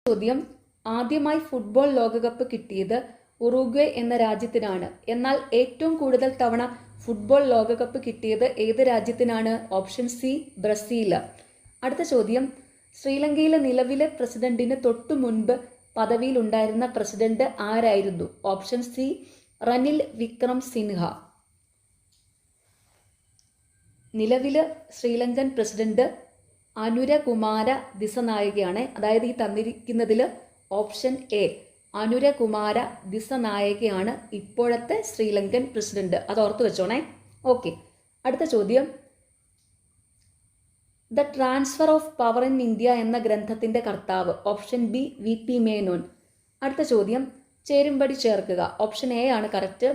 ചോദ്യം, ആദ്യമായി ഫുട്ബോൾ ലോകകപ്പ് കിട്ടിയത് ഉറുഗ്വേ എന്ന രാജ്യത്തിനാണ്. എന്നാൽ ഏറ്റവും കൂടുതൽ തവണ ഫുട്ബോൾ ലോകകപ്പ് കിട്ടിയത് ഏത് രാജ്യത്തിനാണ്? Option C Brazil. അടുത്ത ചോദ്യം, ശ്രീലങ്കയിലെ നിലവിലെ പ്രസിഡന്റിന് തൊട്ടു മുൻപ് പദവിയിലുണ്ടായിരുന്ന പ്രസിഡന്റ് ആരായിരുന്നു? Option C Ranil Wickremesinghe. നിലവിലെ ശ്രീലങ്കൻ പ്രസിഡന്റ് അനുരകുമാര ദിസനായകയാണ്. അതായത് ഈ തന്നിരിക്കുന്നതിൽ ഓപ്ഷൻ എ അനുരകുമാര ദിസനായകയാണ് ഇപ്പോഴത്തെ ശ്രീലങ്കൻ പ്രസിഡന്റ്. അത് ഓർത്തു വെച്ചോണേ. ഓക്കെ, അടുത്ത ചോദ്യം, the transfer of power in India എന്ന ഗ്രന്ഥത്തിന്റെ കർത്താവ്? Option B V P Menon. അടുത്ത ചോദ്യം, ചേരുംപടി ചേർക്കുക. ഓപ്ഷൻ എ ആണ് correct.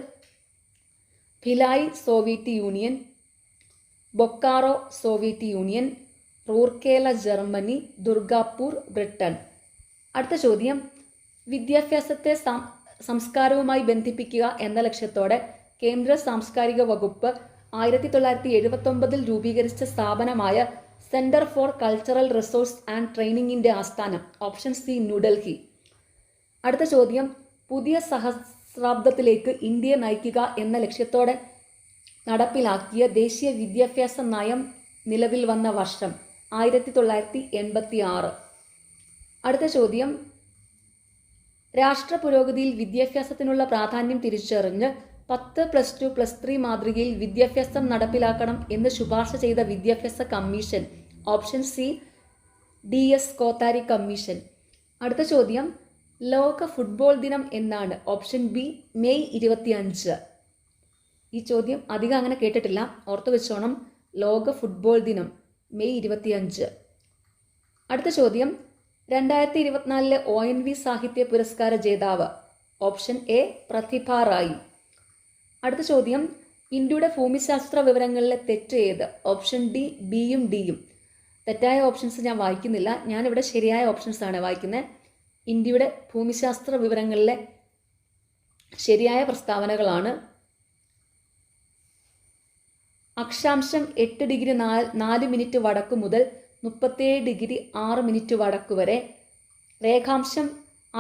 Bhilai Soviet Union, Bokaro Soviet Union, Rourkela Germany, Durgapur Britain. അടുത്ത ചോദ്യം, വിദ്യാഭ്യാസത്തെ സംസ്കാരവുമായി ബന്ധിപ്പിക്കുക എന്ന ലക്ഷ്യത്തോടെ കേന്ദ്ര സാംസ്കാരിക വകുപ്പ് 1979 രൂപീകരിച്ച സ്ഥാപനമായ centre for cultural resource and ട്രെയിനിങ്ങിന്റെ ആസ്ഥാനം? Option C New Delhi. അടുത്ത ചോദ്യം, പുതിയ സഹസ്രാബ്ദത്തിലേക്ക് ഇന്ത്യയെ നയിക്കുക എന്ന ലക്ഷ്യത്തോടെ നടപ്പിലാക്കിയ ദേശീയ വിദ്യാഭ്യാസ നയം നിലവിൽ വന്ന വർഷം? 1986. അടുത്ത ചോദ്യം, രാഷ്ട്ര പുരോഗതിയിൽ വിദ്യാഭ്യാസത്തിനുള്ള പ്രാധാന്യം തിരിച്ചറിഞ്ഞ് 10+2+3 മാതൃകയിൽ വിദ്യാഭ്യാസം നടപ്പിലാക്കണം എന്ന് ശുപാർശ ചെയ്ത വിദ്യാഭ്യാസ commission? Option C DS Kothari commission. അടുത്ത ചോദ്യം, ലോക ഫുട്ബോൾ ദിനം എന്നാണ്? Option B May 25. ഈ ചോദ്യം അധികം അങ്ങനെ കേട്ടിട്ടില്ല, ഓർത്തു വെച്ചോണം. ലോക ഫുട്ബോൾ ദിനം മെയ് 25. അടുത്ത ചോദ്യം, 2024 ONV സാഹിത്യ പുരസ്കാര ജേതാവ്? ഓപ്ഷൻ എ പ്രതിഭ റായി. അടുത്ത ചോദ്യം, ഇന്ത്യയുടെ ഭൂമിശാസ്ത്ര വിവരങ്ങളിലെ തെറ്റ് ഏത്? ഓപ്ഷൻ ഡി ബിയും ഡിയും. തെറ്റായ ഓപ്ഷൻസ് ഞാൻ വായിക്കുന്നില്ല, ഞാനിവിടെ ശരിയായ ഓപ്ഷൻസ് ആണ് വായിക്കുന്നത്. ഇന്ത്യയുടെ ഭൂമിശാസ്ത്ര വിവരങ്ങളിലെ ശരിയായ പ്രസ്താവനകളാണ്: അക്ഷാംശം 8 ഡിഗ്രി 4 മിനിറ്റ് വടക്കു മുതൽ 37 ഡിഗ്രി 6 മിനിറ്റ് വടക്കു വരെ, രേഖാംശം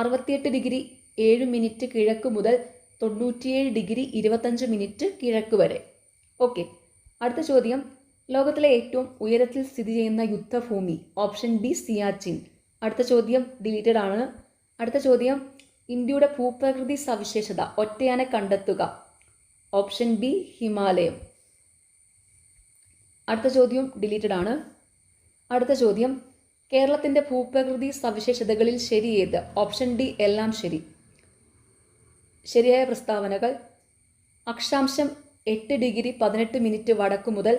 68 ഡിഗ്രി 7 മിനിറ്റ് കിഴക്ക് മുതൽ 97 ഡിഗ്രി 25 മിനിറ്റ് കിഴക്ക് വരെ. ഓക്കെ, അടുത്ത ചോദ്യം, ലോകത്തിലെ ഏറ്റവും ഉയരത്തിൽ സ്ഥിതി ചെയ്യുന്ന യുദ്ധഭൂമി? Option B Siachen. അടുത്ത ചോദ്യം ഡിലീറ്റഡ് ആണ്. അടുത്ത ചോദ്യം, ഇന്ത്യയുടെ ഭൂപ്രകൃതി സവിശേഷത ഒറ്റയാനെ കണ്ടെത്തുക? ഓപ്ഷൻ ബി ഹിമാലയം. അടുത്ത ചോദ്യം ഡിലീറ്റഡ് ആണ്. അടുത്ത ചോദ്യം, കേരളത്തിൻ്റെ ഭൂപ്രകൃതി സവിശേഷതകളിൽ ശരി ഏത്? ഓപ്ഷൻ ഡി എല്ലാം ശരി. ശരിയായ പ്രസ്താവനകൾ: അക്ഷാംശം 8 ഡിഗ്രി 18 മിനിറ്റ് വടക്കു മുതൽ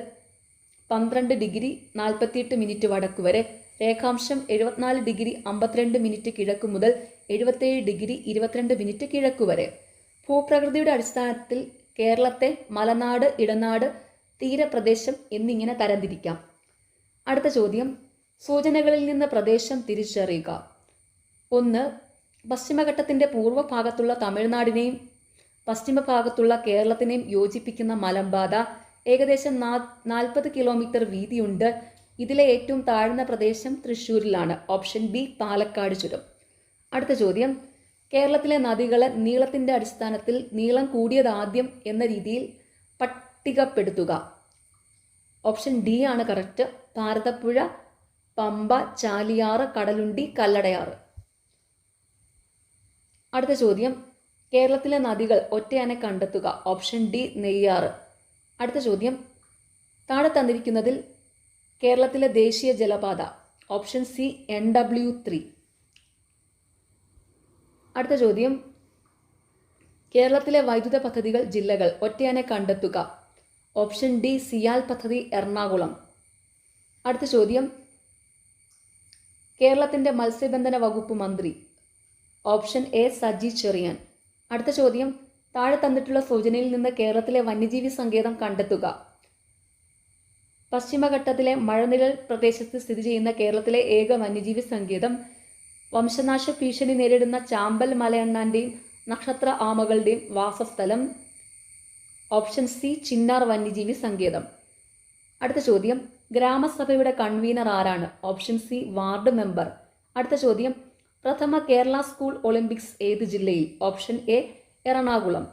12 ഡിഗ്രി 48 മിനിറ്റ് വടക്കു വരെ, രേഖാംശം 74 ഡിഗ്രി 52 മിനിറ്റ് കിഴക്ക് മുതൽ 77 ഡിഗ്രി 22 മിനിറ്റ് കിഴക്ക് വരെ. ഭൂപ്രകൃതിയുടെ അടിസ്ഥാനത്തിൽ കേരളത്തെ മലനാട്, ഇടനാട്, തീരപ്രദേശം എന്നിങ്ങനെ തരംതിരിക്കാം. അടുത്ത ചോദ്യം, സൂചനകളിൽ നിന്ന് പ്രദേശം തിരിച്ചറിയുക. 1. പശ്ചിമഘട്ടത്തിൻ്റെ പൂർവ്വഭാഗത്തുള്ള തമിഴ്നാടിനെയും പശ്ചിമഭാഗത്തുള്ള കേരളത്തിനെയും യോജിപ്പിക്കുന്ന മലമ്പാത. ഏകദേശം 40 കിലോമീറ്റർ വീതിയുണ്ട്. ഇതിലെ ഏറ്റവും താഴ്ന്ന പ്രദേശം തൃശ്ശൂരിലാണ്. ഓപ്ഷൻ ബി പാലക്കാട് ചുരം. അടുത്ത ചോദ്യം, കേരളത്തിലെ നദികളെ നീളത്തിൻ്റെ അടിസ്ഥാനത്തിൽ നീളം കൂടിയത് ആദ്യം എന്ന രീതിയിൽ പട്ടികപ്പെടുത്തുക? ഓപ്ഷൻ ഡി ആണ് കറക്റ്റ്. ഭാരതപ്പുഴ, പമ്പ, ചാലിയാറ്, കടലുണ്ടി, കല്ലടയാറ്. അടുത്ത ചോദ്യം, കേരളത്തിലെ നദികൾ ഒറ്റയാനെ കണ്ടെത്തുക? Option D Neyyar. അടുത്ത ചോദ്യം, താഴെ തന്നിരിക്കുന്നതിൽ കേരളത്തിലെ ദേശീയ ജലപാത? Option C NW3. അടുത്ത ചോദ്യം, കേരളത്തിലെ വൈദ്യുത പദ്ധതികൾ ജില്ലകൾ ഒറ്റയാനെ കണ്ടെത്തുക? ഓപ്ഷൻ ഡി സിയാൽ പദ്ധതി എറണാകുളം. അടുത്ത ചോദ്യം, കേരളത്തിൻ്റെ മത്സ്യബന്ധന വകുപ്പ് മന്ത്രി? Option A Saji Cherian. അടുത്ത ചോദ്യം, താഴെ തന്നിട്ടുള്ള സൂചനയിൽ നിന്ന് കേരളത്തിലെ വന്യജീവി സങ്കേതം കണ്ടെത്തുക? പശ്ചിമഘട്ടത്തിലെ മഴനിഴൽ പ്രദേശത്ത് സ്ഥിതി ചെയ്യുന്ന കേരളത്തിലെ ഏക വന്യജീവി സങ്കേതം വംശനാശ ഭീഷണി നേരിടുന്ന ചാമ്പൽ മലയണ്ണാൻ്റെയും നക്ഷത്ര ആമകളുടെയും വാസസ്ഥലം? ഓപ്ഷൻ സി ചിന്നാർ വന്യജീവി സങ്കേതം. അടുത്ത ചോദ്യം, ഗ്രാമസഭയുടെ കൺവീനർ ആരാണ്? Option C ward member. അടുത്ത ചോദ്യം, പ്രഥമ കേരള സ്കൂൾ ഒളിമ്പിക്സ് ഏത് ജില്ലയിൽ? Option A Ernakulam.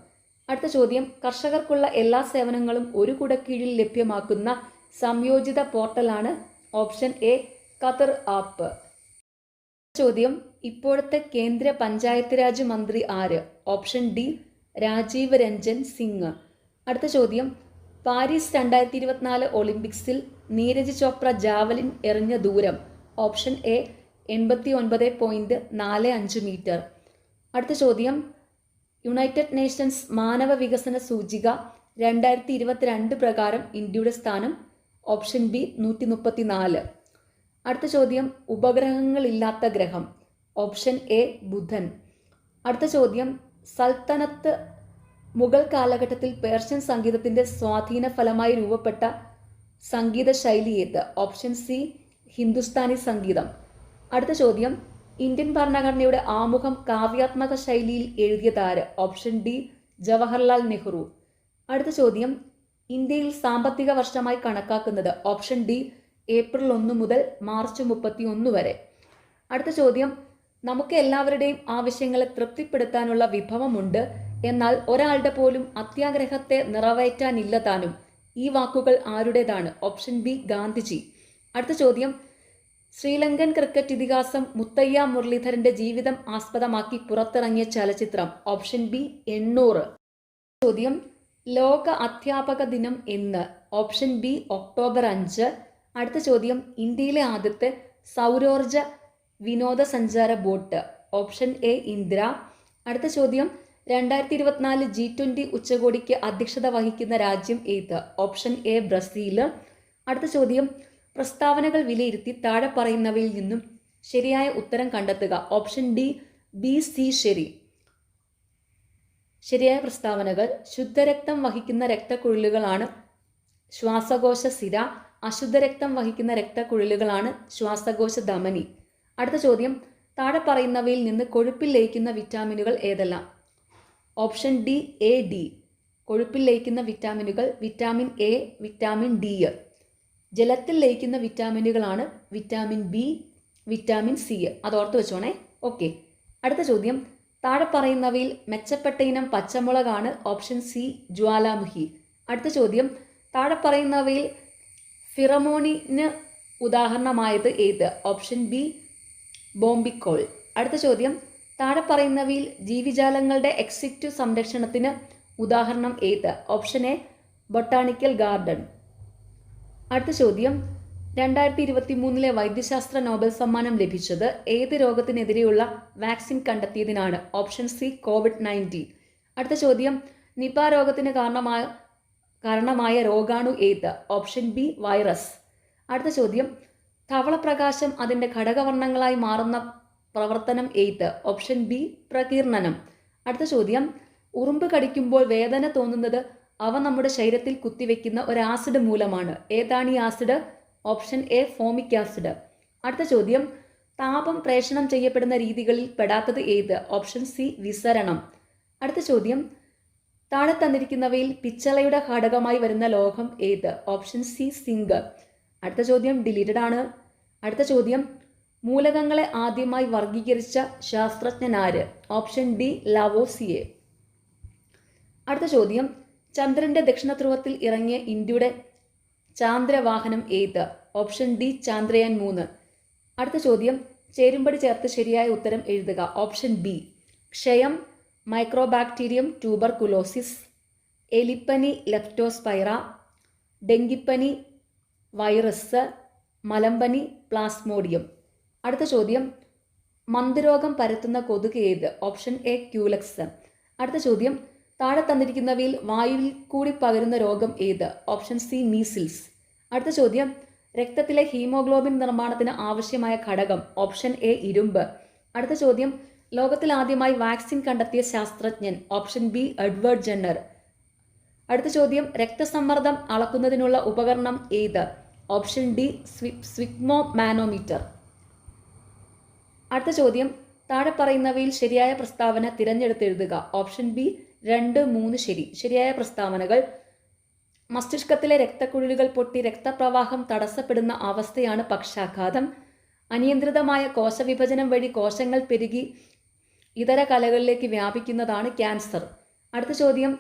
അടുത്ത ചോദ്യം, കർഷകർക്കുള്ള എല്ലാ സേവനങ്ങളും ഒരു കുടക്കീഴിൽ ലഭ്യമാക്കുന്ന സംയോജിത പോർട്ടലാണ്? Option A Kathir app. ചോദ്യം, ഇപ്പോഴത്തെ കേന്ദ്ര പഞ്ചായത്ത് രാജ് മന്ത്രി ആര്? Option D Rajiv Ranjan Singh. അടുത്ത ചോദ്യം, പാരീസ് 2024 ഒളിമ്പിക്സിൽ നീരജ് ചോപ്ര ജാവലിൻ എറിഞ്ഞ ദൂരം? Option A 89.45 metre. അടുത്ത ചോദ്യം, യുണൈറ്റഡ് നേഷൻസ് മാനവ വികസന സൂചിക 2022 പ്രകാരം ഇന്ത്യയുടെ സ്ഥാനം? Option B 134. അടുത്ത ചോദ്യം, ഉപഗ്രഹങ്ങളില്ലാത്ത ഗ്രഹം? ഓപ്ഷൻ എ ബുധൻ. അടുത്ത ചോദ്യം, സൽത്തനത്ത് മുഗൾ കാലഘട്ടത്തിൽ പേർഷ്യൻ സംഗീതത്തിന്റെ സ്വാധീന ഫലമായി രൂപപ്പെട്ട സംഗീത ശൈലി ഏത്? ഓപ്ഷൻ സി ഹിന്ദുസ്ഥാനി സംഗീതം. അടുത്ത ചോദ്യം, ഇന്ത്യൻ ഭരണഘടനയുടെ ആമുഖം കാവ്യാത്മക ശൈലിയിൽ എഴുതിയതാര്? Option D Jawaharlal Nehru. അടുത്ത ചോദ്യം, ഇന്ത്യയിൽ സാമ്പത്തിക വർഷമായി കണക്കാക്കുന്നത്? ഓപ്ഷൻ ഡി ഏപ്രിൽ 1 മുതൽ മാർച്ച് 31 വരെ. അടുത്ത ചോദ്യം, നമുക്ക് എല്ലാവരുടെയും ആവശ്യങ്ങളെ തൃപ്തിപ്പെടുത്താനുള്ള വിഭവമുണ്ട്, എന്നാൽ ഒരാളുടെ പോലും അത്യാഗ്രഹത്തെ നിറവേറ്റാനില്ല താനും. ഈ വാക്കുകൾ ആരുടേതാണ്? Option B Gandhiji. അടുത്ത ചോദ്യം, ശ്രീലങ്കൻ ക്രിക്കറ്റ് ഇതിഹാസം മുത്തയ്യ മുരളീധരന്റെ ജീവിതം ആസ്പദമാക്കി പുറത്തിറങ്ങിയ ചലച്ചിത്രം? Option B 800. ചോദ്യം, ലോക അധ്യാപക ദിനം എന്ന്? Option B October 5. അടുത്ത ചോദ്യം, ഇന്ത്യയിലെ ആദ്യത്തെ സൗരോർജ വിനോദസഞ്ചാര ബോട്ട്? ഓപ്ഷൻ എ ഇന്ദ്ര. അടുത്ത ചോദ്യം, 2024 G20 ഉച്ചകോടിക്ക് അധ്യക്ഷത വഹിക്കുന്ന രാജ്യം ഏത്? Option A Brazil. അടുത്ത ചോദ്യം, പ്രസ്താവനകൾ വിലയിരുത്തി താഴെ പറയുന്നവയിൽ നിന്നും ശരിയായ ഉത്തരം കണ്ടെത്തുക. ഓപ്ഷൻ ഡി ബി സി ശരി. ശരിയായ പ്രസ്താവനകൾ: ശുദ്ധരക്തം വഹിക്കുന്ന രക്തക്കുഴലുകളാണ് ശ്വാസകോശ സിര, അശുദ്ധരക്തം വഹിക്കുന്ന രക്തക്കുഴലുകളാണ് ശ്വാസകോശ ധമനി. അടുത്ത ചോദ്യം, താഴെ പറയുന്നവയിൽ നിന്ന് കൊഴുപ്പിൽ ലയിക്കുന്ന വിറ്റാമിനുകൾ ഏതെല്ലാം? Option D A D. കൊഴുപ്പിൽ ലയിക്കുന്ന വിറ്റാമിനുകൾ വിറ്റാമിൻ എ, വിറ്റാമിൻ ഡി. ജലത്തിൽ ലയിക്കുന്ന വിറ്റാമിനുകളാണ് വിറ്റാമിൻ ബി, വിറ്റാമിൻ സി. അത് ഓർത്ത് വെച്ചോണേ. ഓക്കെ. അടുത്ത ചോദ്യം, താഴെ പറയുന്നവയിൽ മെച്ചപ്പെട്ട ഇനം പച്ചമുളകാണ്? Option C Jwalamukhi. അടുത്ത ചോദ്യം, താഴെ പറയുന്നവയിൽ ഫിറമോണിന് ഉദാഹരണമായത് ഏത്? Option B bombykol. അടുത്ത ചോദ്യം, താഴെ പറയുന്നവയിൽ ജീവിജാലങ്ങളുടെ എക്സിറ്റു സംരക്ഷണത്തിന് ഉദാഹരണം ഏത്? Option A botanical garden. അടുത്ത ചോദ്യം, 2023 വൈദ്യശാസ്ത്ര നോബൽ സമ്മാനം ലഭിച്ചത് ഏത് രോഗത്തിനെതിരെയുള്ള വാക്സിൻ കണ്ടെത്തിയതിനാണ്? Option C COVID-19. അടുത്ത ചോദ്യം, നിപ രോഗത്തിന് കാരണമായ രോഗാണു ഏത്? Option B virus. അടുത്ത ചോദ്യം, ധവളപ്രകാശം അതിൻ്റെ ഘടകവർണ്ണങ്ങളായി മാറുന്ന പ്രവർത്തനം ഏത്? ഓപ്ഷൻ ബി പ്രകീർണനം. അടുത്ത ചോദ്യം, ഉറുമ്പ് കടിക്കുമ്പോൾ വേദന തോന്നുന്നത് അവ നമ്മുടെ ശരീരത്തിൽ കുത്തിവെക്കുന്ന ഒരു ആസിഡ് മൂലമാണ്. ഏതാണ് ഈ acid? Option A formic acid. അടുത്ത ചോദ്യം, താപം പ്രേഷണം ചെയ്യപ്പെടുന്ന രീതികളിൽ പെടാത്തത് ഏത്? ഓപ്ഷൻ സി വിസരണം. അടുത്ത ചോദ്യം, താഴെ തന്നിരിക്കുന്നവയിൽ പിച്ചളയുടെ ഘടകമായി വരുന്ന ലോഹം ഏത്? Option C zinc. അടുത്ത ചോദ്യം ഡിലീറ്റഡ് ആണ്. അടുത്ത ചോദ്യം, മൂലകങ്ങളെ ആദ്യമായി വർഗീകരിച്ച ശാസ്ത്രജ്ഞനാര്? Option D ലാവോസിയെ. അടുത്ത ചോദ്യം, ചന്ദ്രന്റെ ദക്ഷിണധ്രുവത്തിൽ ഇറങ്ങിയ ഇന്ത്യയുടെ ചാന്ദ്രവാഹനം ഏത്? Option D Chandrayaan 3. അടുത്ത ചോദ്യം, ചേരുംപടി ചേർത്ത് ശരിയായ ഉത്തരം എഴുതുക. ഓപ്ഷൻ ബി ക്ഷയം, മൈക്രോബാക്ടീരിയം ട്യൂബർകുലോസിസ്, എലിപ്പനി ലെപ്റ്റോസ്പൈറ, ഡെങ്കിപ്പനി വൈറസ്, മലമ്പനി പ്ലാസ്മോഡിയം. അടുത്ത ചോദ്യം, മന്ദരോഗം പരത്തുന്ന കൊതുക് ഏത്? Option A Culex. അടുത്ത ചോദ്യം, താഴെ തന്നിരിക്കുന്നവയിൽ വായുവിൽ കൂടി പകരുന്ന രോഗം ഏത്? Option C measles. അടുത്ത ചോദ്യം, രക്തത്തിലെ ഹീമോഗ്ലോബിൻ നിർമ്മാണത്തിന് ആവശ്യമായ ഘടകം? ഓപ്ഷൻ എ ഇരുമ്പ്. അടുത്ത ചോദ്യം, ലോകത്തിൽ ആദ്യമായി വാക്സിൻ കണ്ടെത്തിയ ശാസ്ത്രജ്ഞൻ? Option B Edward Jenner. അടുത്ത ചോദ്യം, രക്തസമ്മർദ്ദം അളക്കുന്നതിനുള്ള ഉപകരണം ഏത്? Option D sphygmomanometer. അടുത്ത ചോദ്യം, താഴെ പറയുന്നവയിൽ ശരിയായ പ്രസ്താവന തിരഞ്ഞെടുത്തെഴുതുക. ഓപ്ഷൻ ബി 2, 3 ശരി. ശരിയായ പ്രസ്താവനകൾ: മസ്തിഷ്കത്തിലെ രക്തക്കുഴലുകൾ പൊട്ടി രക്തപ്രവാഹം തടസ്സപ്പെടുന്ന അവസ്ഥയാണ് പക്ഷാഘാതം. അനിയന്ത്രിതമായ കോശവിഭജനം വഴി കോശങ്ങൾ പെരുകി ഇതര കലകളിലേക്ക് വ്യാപിക്കുന്നതാണ് ക്യാൻസർ. അടുത്ത ചോദ്യം: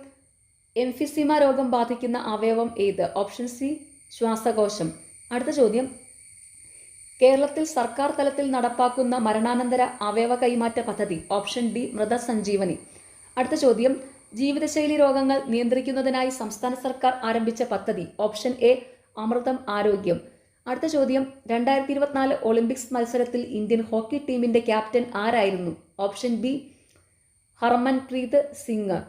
എംഫിസിമ രോഗം ബാധിക്കുന്ന അവയവം ഏത്? ഓപ്ഷൻ സി ശ്വാസകോശം. അടുത്ത ചോദ്യം: കേരളത്തിൽ സർക്കാർ തലത്തിൽ നടപ്പാക്കുന്ന മരണാനന്തര അവയവ കൈമാറ്റ പദ്ധതി? ഓപ്ഷൻ ഡി മൃതസഞ്ജീവനി. അടുത്ത ചോദ്യം: ജീവിതശൈലി രോഗങ്ങൾ നിയന്ത്രിക്കുന്നതിനായി സംസ്ഥാന സർക്കാർ ആരംഭിച്ച പദ്ധതി? ഓപ്ഷൻ എ അമൃതം ആരോഗ്യം. അടുത്ത ചോദ്യം: 2024 ഒളിമ്പിക്സ് മത്സരത്തിൽ ഇന്ത്യൻ ഹോക്കി ടീമിന്റെ ക്യാപ്റ്റൻ ആരായിരുന്നു? Option B Harmanpreet Singh.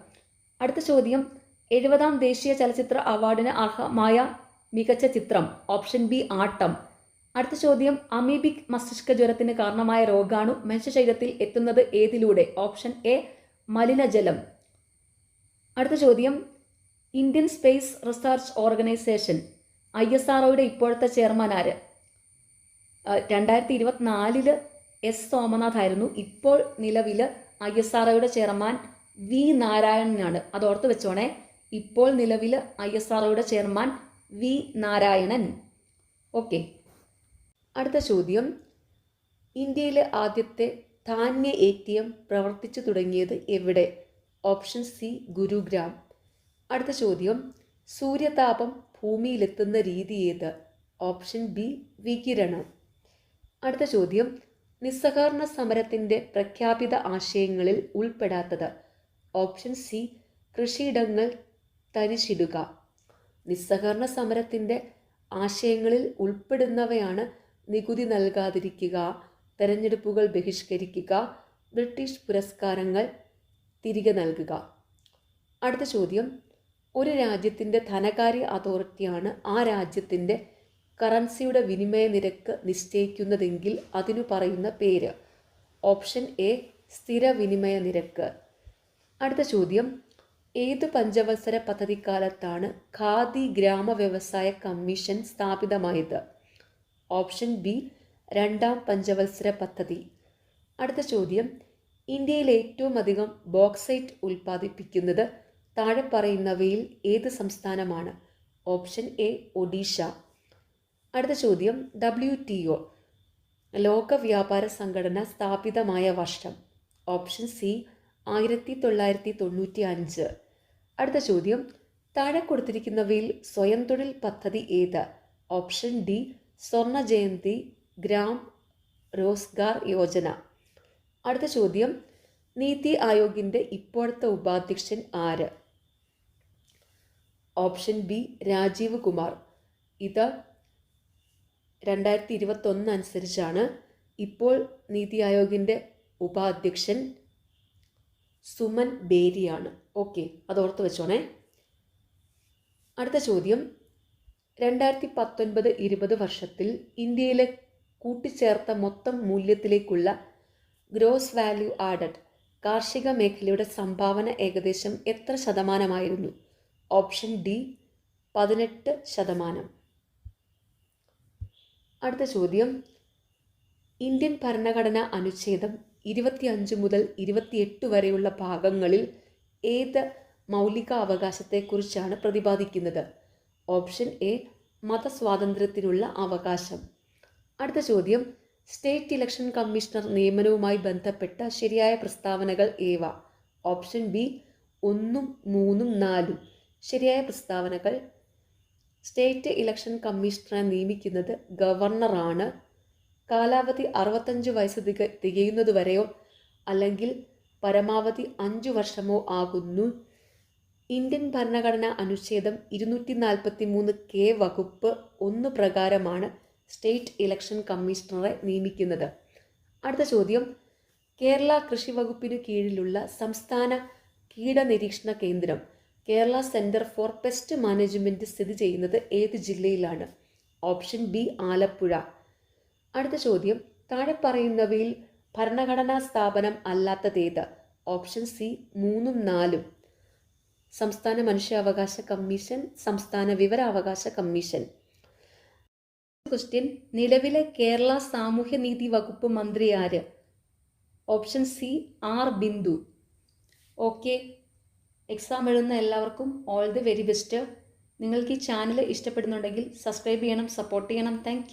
അടുത്ത ചോദ്യം: 70ാം ദേശീയ ചലച്ചിത്ര അവാർഡിന് അർഹമായ മികച്ച ചിത്രം? ഓപ്ഷൻ ബി ആട്ടം. അടുത്ത ചോദ്യം: അമീബിക് മസ്തിഷ്ക ജ്വരത്തിന് കാരണമായ രോഗാണു മനുഷ്യ ശരീരത്തിൽ എത്തുന്നത് ഏതിലൂടെ? ഓപ്ഷൻ എ മലിനജലം. അടുത്ത ചോദ്യം: ഇന്ത്യൻ സ്പേസ് റിസർച്ച് ഓർഗനൈസേഷൻ ISROയുടെ ഇപ്പോഴത്തെ ചെയർമാൻ ആര്? 2024 എസ് സോമനാഥ് ആയിരുന്നു. ഇപ്പോൾ നിലവിൽ ISROയുടെ ചെയർമാൻ വി നാരായണനാണ്. അത് ഓർത്ത് വെച്ചോണേ. ഇപ്പോൾ നിലവിൽ ISROയുടെ ചെയർമാൻ വി നാരായണൻ. ഓക്കെ. അടുത്ത ചോദ്യം: ഇന്ത്യയിലെ ആദ്യത്തെ ധാന്യ ATM പ്രവർത്തിച്ചു തുടങ്ങിയത് എവിടെ? Option C Gurugram. അടുത്ത ചോദ്യം: സൂര്യതാപം ഭൂമിയിലെത്തുന്ന രീതി ഏത്? ഓപ്ഷൻ ബി വികിരണം. അടുത്ത ചോദ്യം: നിസ്സഹകരണ സമരത്തിൻ്റെ പ്രഖ്യാപിത ആശയങ്ങളിൽ ഉൾപ്പെടാത്തത്? ഓപ്ഷൻ സി കൃഷിയിടങ്ങൾ തരിശിടുക. നിസ്സഹകരണ സമരത്തിൻ്റെ ആശയങ്ങളിൽ ഉൾപ്പെടുന്നവയാണ് നികുതി നൽകാതിരിക്കുക, തെരഞ്ഞെടുപ്പുകൾ ബഹിഷ്കരിക്കുക, ബ്രിട്ടീഷ് പുരസ്കാരങ്ങൾ തിരികെ നൽകുക. അടുത്ത ചോദ്യം: ഒരു രാജ്യത്തിൻ്റെ ധനകാര്യ അതോറിറ്റിയാണ് ആ രാജ്യത്തിൻ്റെ കറൻസിയുടെ വിനിമയ നിരക്ക് നിശ്ചയിക്കുന്നതെങ്കിൽ അതിനു പറയുന്ന പേര്? ഓപ്ഷൻ എ സ്ഥിര വിനിമയ നിരക്ക്. അടുത്ത ചോദ്യം: ഏത് പഞ്ചവത്സര പദ്ധതിക്കാലത്താണ് ഖാദി ഗ്രാമ വ്യവസായ കമ്മീഷൻ സ്ഥാപിതമായത്? ഓപ്ഷൻ ബി 2ാം പഞ്ചവത്സര പദ്ധതി. അടുത്ത ചോദ്യം: ഇന്ത്യയിൽ ഏറ്റവും അധികം ബോക്സൈറ്റ് ഉൽപ്പാദിപ്പിക്കുന്നത് താഴെ പറയുന്നവയിൽ ഏത് സംസ്ഥാനമാണ്? Option A Odisha. അടുത്ത ചോദ്യം: WTO ലോക വ്യാപാര സംഘടന സ്ഥാപിതമായ വർഷം? Option C 1995. അടുത്ത ചോദ്യം: താഴെ കൊടുത്തിരിക്കുന്നവയിൽ സ്വയം തൊഴിൽ പദ്ധതി ഏത്? ഓപ്ഷൻ ഡി സ്വർണ്ണ ജയന്തി ഗ്രാം റോസ്ഗാർ യോജന. അടുത്ത ചോദ്യം: നീതി ആയോഗിൻ്റെ ഇപ്പോഴത്തെ ഉപാധ്യക്ഷൻ ആര്? Option B Rajeev Kumar. ഇത് 2021 അനുസരിച്ചാണ്. ഇപ്പോൾ നീതി ആയോഗിൻ്റെ ഉപാധ്യക്ഷൻ സുമൻ ബേരിയാണ്. ഓക്കെ, അതോർത്ത് വെച്ചോണേ. അടുത്ത ചോദ്യം: 2019-20 വർഷത്തിൽ ഇന്ത്യയിലെ കൂട്ടിച്ചേർത്ത മൊത്തം മൂല്യത്തിലേക്കുള്ള ഗ്രോസ് വാല്യൂ ആഡഡ് കാർഷിക മേഖലയുടെ സംഭാവന ഏകദേശം എത്ര ശതമാനമായിരുന്നു? Option D 18%. അടുത്ത ചോദ്യം: ഇന്ത്യൻ ഭരണഘടന അനുച്ഛേദം 25 മുതൽ 28 വരെയുള്ള ഭാഗങ്ങളിൽ ഏത് മൗലിക അവകാശത്തെക്കുറിച്ചാണ് പ്രതിപാദിക്കുന്നത്? ഓപ്ഷൻ എ മതസ്വാതന്ത്ര്യത്തിനുള്ള അവകാശം. അടുത്ത ചോദ്യം: സ്റ്റേറ്റ് ഇലക്ഷൻ കമ്മീഷണർ നിയമനവുമായി ബന്ധപ്പെട്ട ശരിയായ പ്രസ്താവനകൾ ഏവ? Option B 1, 3, 4. ശരിയായ പ്രസ്താവനകൾ: സ്റ്റേറ്റ് ഇലക്ഷൻ കമ്മീഷണറെ നിയമിക്കുന്നത് ഗവർണറാണ്. കാലാവധി 65 വയസ്സ് തികയുന്നതുവരെയോ അല്ലെങ്കിൽ പരമാവധി 5 വർഷമോ ആകുന്നു. ഇന്ത്യൻ ഭരണഘടനാ അനുച്ഛേദം 243K വകുപ്പ് 1 പ്രകാരമാണ് സ്റ്റേറ്റ് ഇലക്ഷൻ കമ്മീഷണറെ നിയമിക്കുന്നത്. അടുത്ത ചോദ്യം: കേരള കൃഷി വകുപ്പിനു കീഴിലുള്ള സംസ്ഥാന കീടനിരീക്ഷണ കേന്ദ്രം Kerala centre for pest management സ്ഥിതി ചെയ്യുന്നത് ഏത് ജില്ലയിലാണ്? Option B Alappuzha. അടുത്ത ചോദ്യം: താഴെ പറയുന്നവയിൽ ഭരണഘടനാ സ്ഥാപനം അല്ലാത്തതേത്? Option C 3, 4. സംസ്ഥാന മനുഷ്യാവകാശ കമ്മീഷൻ, സംസ്ഥാന വിവരാവകാശ കമ്മീഷൻ. ക്വസ്റ്റ്യൻ: നിലവിലെ കേരള സാമൂഹ്യനീതി വകുപ്പ് മന്ത്രി ആര്? Option C R Bindu. Okay, exam എഴുതുന്ന എല്ലാവർക്കും ഓൾ ദി വെരി ബെസ്റ്റ്. നിങ്ങൾക്ക് ഈ ചാനൽ ഇഷ്ടപ്പെടുന്നുണ്ടെങ്കിൽ സബ്സ്ക്രൈബ് ചെയ്യണം, സപ്പോർട്ട് ചെയ്യണം. താങ്ക്